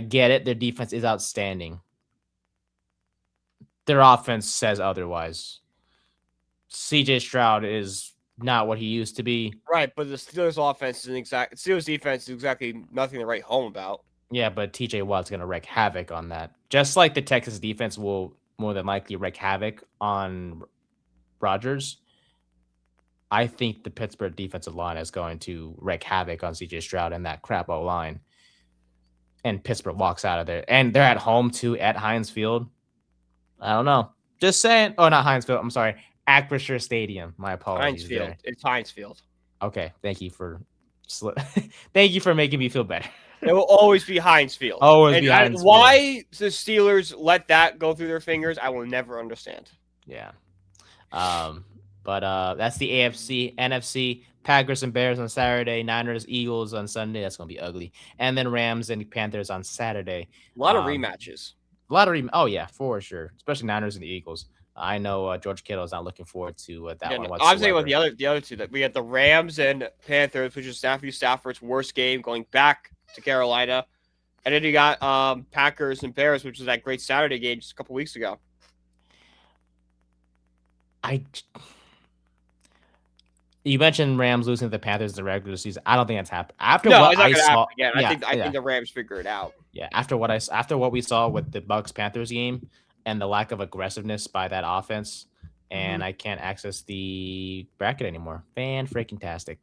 Speaker 2: get it. Their defense is outstanding. Their offense says otherwise. CJ Stroud is not what he used to be.
Speaker 3: Right, but the Steelers offense Steelers defense is exactly nothing to write home about.
Speaker 2: Yeah, but TJ Watt's gonna wreak havoc on that. Just like the Texas defense will more than likely wreak havoc on Rodgers. I think the Pittsburgh defensive line is going to wreak havoc on CJ Stroud and that crap O-line. And Pittsburgh walks out of there. And they're at home, too, at Heinz Field. I don't know. Just saying. Oh, not Heinz Field. I'm sorry. Acrisure Stadium. My apologies.
Speaker 3: Heinz Field.
Speaker 2: There.
Speaker 3: It's Heinz Field.
Speaker 2: Okay. Thank you for making me feel better.
Speaker 3: It will always be Heinz Field.
Speaker 2: Always be Heinz Field.
Speaker 3: Why the Steelers let that go through their fingers, I will never understand.
Speaker 2: Yeah. But that's the AFC. NFC, Packers and Bears on Saturday, Niners, Eagles on Sunday. That's going to be ugly. And then Rams and Panthers on Saturday.
Speaker 3: A lot of rematches.
Speaker 2: Oh, yeah, for sure. Especially Niners and the Eagles. I know George Kittle is not looking forward to that one whatsoever.
Speaker 3: I'm saying about the other two. That we had the Rams and Panthers, which is Matthew Stafford's worst game going back to Carolina. And then you got Packers and Bears, which was that great Saturday game just a couple weeks ago.
Speaker 2: You mentioned Rams losing to the Panthers in the regular season. I don't think that's happened.
Speaker 3: I think the Rams figure it out.
Speaker 2: Yeah, after what we saw with the Bucs Panthers game and the lack of aggressiveness by that offense, and I can't access the bracket anymore. Fan-freaking-tastic.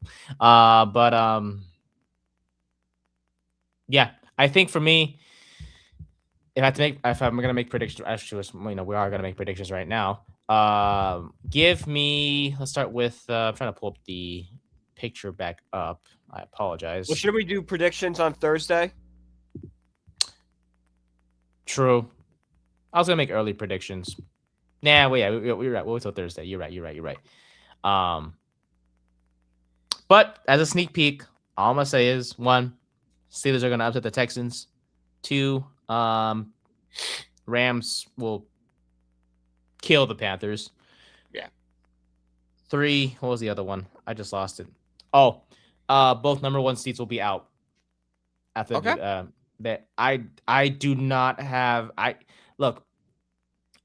Speaker 2: Yeah, I think for me, if I'm gonna make predictions, actually, we are gonna make predictions right now. Give me. Let's start with. I'm trying to pull up the picture back up. I apologize.
Speaker 3: Well, should we do predictions on Thursday?
Speaker 2: True. I was gonna make early predictions. Nah, wait, yeah, we're right. We'll wait till Thursday. You're right. But as a sneak peek, all I'm gonna say is 1, Steelers are gonna upset the Texans. 2, Rams will kill the Panthers.
Speaker 3: Yeah.
Speaker 2: 3, what was the other one? I just lost it. Oh, both number 1 seats will be out. After that, I do not have. Look.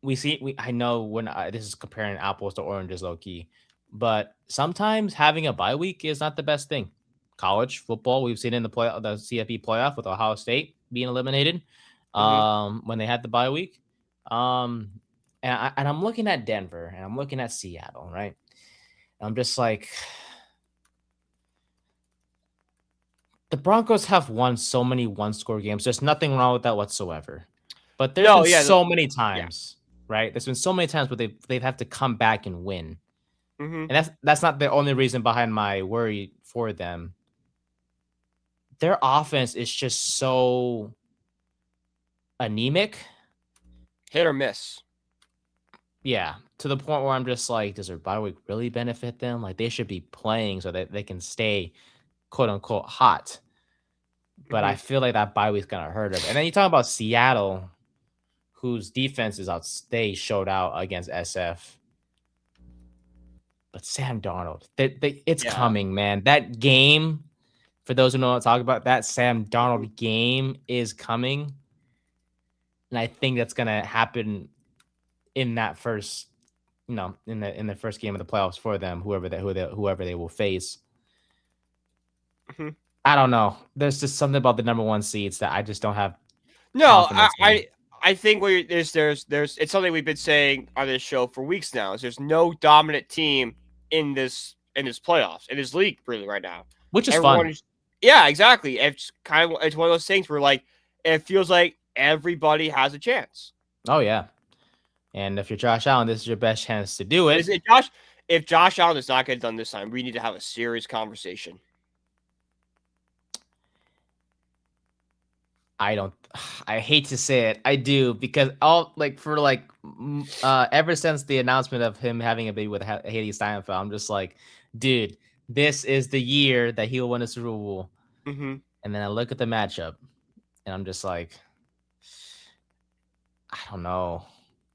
Speaker 2: I know when this is comparing apples to oranges, low key, but sometimes having a bye week is not the best thing. College football, we've seen in the CFP playoff with Ohio State being eliminated when they had the bye week. And I'm looking at Denver and I'm looking at Seattle, right? I'm just like, the Broncos have won so many one-score games. There's nothing wrong with that whatsoever. But there's been so many times, right? There's been so many times where they've had to come back and win. And that's not the only reason behind my worry for them. Their offense is just so anemic.
Speaker 3: Hit or miss.
Speaker 2: Yeah, to the point where I'm just like, does their bye week really benefit them? Like, they should be playing so that they can stay, quote unquote, hot. But I feel like that bye week's gonna hurt them. And then you talk about Seattle, whose defense is out. They showed out against SF. But Sam Darnold, it's coming, man. That game, for those who know what I'm talking about, that Sam Darnold game is coming. And I think that's gonna happen in that first, in the first game of the playoffs for them, whoever they will face. I don't know. There's just something about the number 1 seeds that I just don't have.
Speaker 3: No, I think there's it's something we've been saying on this show for weeks now. Is there's no dominant team in this playoffs, in this league really right now,
Speaker 2: which is fun.
Speaker 3: Yeah, exactly. It's one of those things where like it feels like everybody has a chance.
Speaker 2: Oh, yeah. And if you're Josh Allen, this is your best chance to do it.
Speaker 3: If Josh Allen does not get it done this time, we need to have a serious conversation.
Speaker 2: I hate to say it. I do, because ever since the announcement of him having a baby with Haley Steinfeld, I'm just like, dude, this is the year that he'll win a Super Bowl.
Speaker 3: Mm-hmm.
Speaker 2: And then I look at the matchup and I'm just like, I don't know.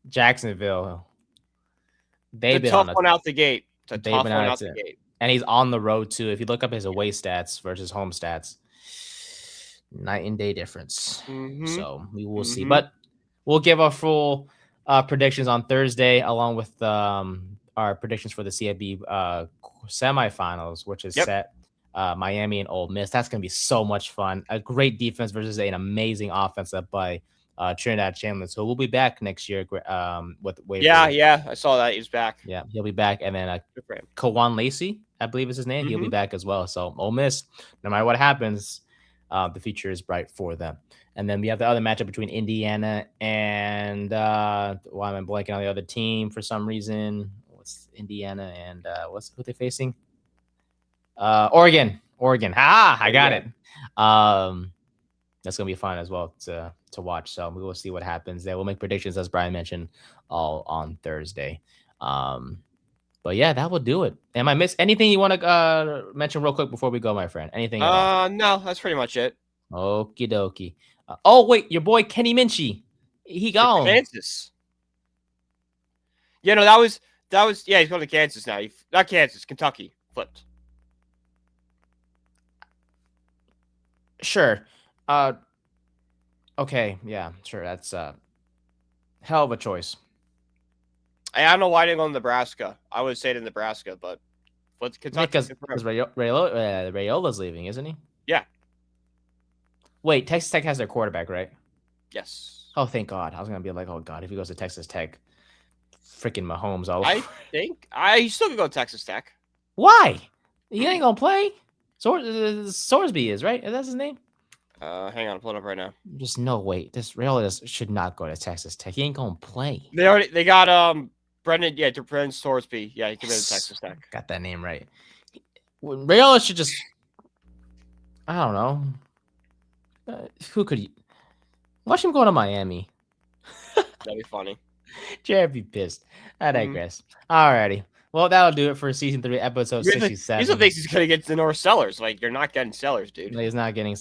Speaker 2: Jacksonville.
Speaker 3: It's a tough one out the gate.
Speaker 2: And he's on the road too. If you look up his away stats versus home stats, night and day difference.
Speaker 3: Mm-hmm.
Speaker 2: So we will see. But we'll give our full predictions on Thursday, along with our predictions for the CFB semifinals, which is set. Miami and Ole Miss. That's going to be so much fun. A great defense versus an amazing offense led by Trinidad Chandler. So we'll be back next year with Wade.
Speaker 3: Yeah, I saw that. He's back.
Speaker 2: Yeah, he'll be back. And then Kawan Lacey, I believe is his name. He'll be back as well. So Ole Miss, no matter what happens, the future is bright for them. And then we have the other matchup between Indiana and why am I blanking on the other team for some reason? What's Indiana and who they facing? Oregon. I got it. That's gonna be fun as well to watch. So we will see what happens there. We'll make predictions, as Brian mentioned, all on Thursday. But yeah, that will do it. Am I miss anything you want to mention real quick before we go, my friend? Anything?
Speaker 3: No, that's pretty much it.
Speaker 2: Okie dokie. Oh wait, your boy Kenny Minchie, he gone.
Speaker 3: Kansas. Yeah, no, that was. Yeah, he's going to Kansas now. Not Kansas, Kentucky. Flipped.
Speaker 2: Sure. Okay, yeah, sure. That's hell of a choice.
Speaker 3: I don't know why I didn't go to Nebraska. I would say to Nebraska, but Kentucky.
Speaker 2: Because Rayola's leaving, isn't he?
Speaker 3: Yeah.
Speaker 2: Wait, Texas Tech has their quarterback, right?
Speaker 3: Yes.
Speaker 2: Oh, thank God. I was gonna be like, oh God, if he goes to Texas Tech, freaking Mahomes all.
Speaker 3: I think he still could go to Texas Tech.
Speaker 2: Why? He ain't gonna play. Sorsby is, right? That's his name.
Speaker 3: Hang on, pull it up right now.
Speaker 2: Just no wait. This Rayola should not go to Texas Tech. He ain't gonna play.
Speaker 3: They got Brendan Sorsby. Yeah, he committed to Texas Tech.
Speaker 2: Got that name right. Rayola should just, I don't know. Who could watch him go to Miami?
Speaker 3: That'd be funny.
Speaker 2: Jared be pissed. I digress. Alrighty. Well, that'll do it for season 3, episode 67.
Speaker 3: He's thinks he's gonna get to North Sellers. Like, you're not getting Sellers, dude.
Speaker 2: He's not getting.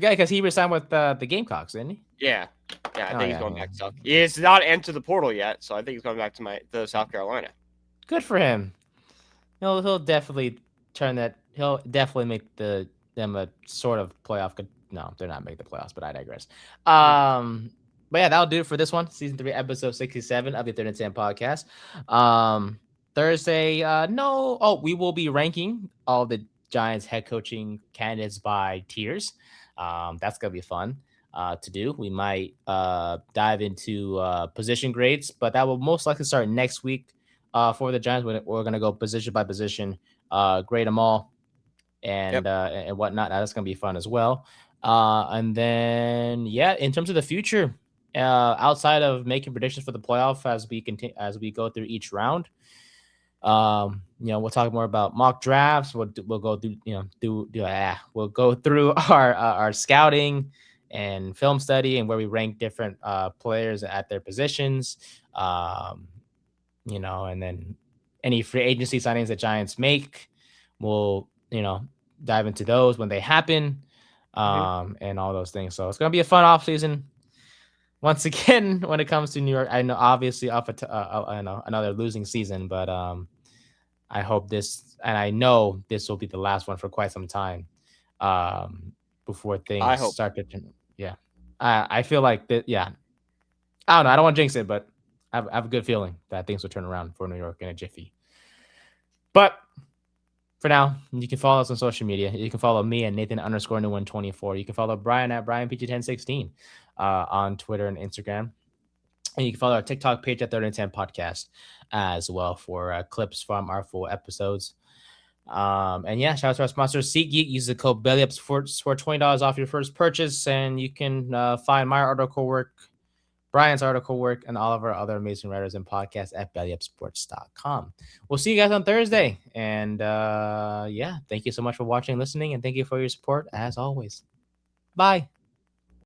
Speaker 2: Because he resigned with the Gamecocks, didn't he?
Speaker 3: Yeah. I think he's going back to South. He's not entered the portal yet, so I think he's going back to South Carolina.
Speaker 2: Good for him. He'll definitely turn that. He'll definitely make them a sort of playoff. No, they're not making the playoffs, but I digress. But yeah, that'll do it for this one. Season 3, episode 67 of the 3rd and 10 podcast. Thursday, we will be ranking all the Giants head coaching candidates by tiers. That's gonna be fun to do. We might dive into position grades, but that will most likely start next week for the Giants. We're gonna go position by position, grade them all, and whatnot. That's gonna be fun as well. And then in terms of the future, outside of making predictions for the playoff as we go through each round. We'll talk more about mock drafts. We'll go through, we'll go through our scouting and film study and where we rank different players at their positions. And then any free agency signings that Giants make, we'll dive into those when they happen, and all those things. So it's gonna be a fun offseason. Once again, when it comes to New York, I know obviously another losing season, but I hope I know this will be the last one for quite some time before things start to turn. Yeah, I feel like that. Yeah, I don't know. I don't want to jinx it, but I have a good feeling that things will turn around for New York in a jiffy. But for now, you can follow us on social media. You can follow me at Nathan_Nguyen24. You can follow Brian at BrianPG1016 on Twitter and Instagram. And you can follow our TikTok page at 3rd and 10 podcast as well for clips from our full episodes. And yeah, shout out to our sponsor, SeatGeek. Use the code BellyUp for $20 off your first purchase, and you can find my article work, Brian's article work, and all of our other amazing writers and podcasts at bellyupsports.com. We'll see you guys on Thursday. And yeah, thank you so much for watching and listening, and thank you for your support as always. Bye.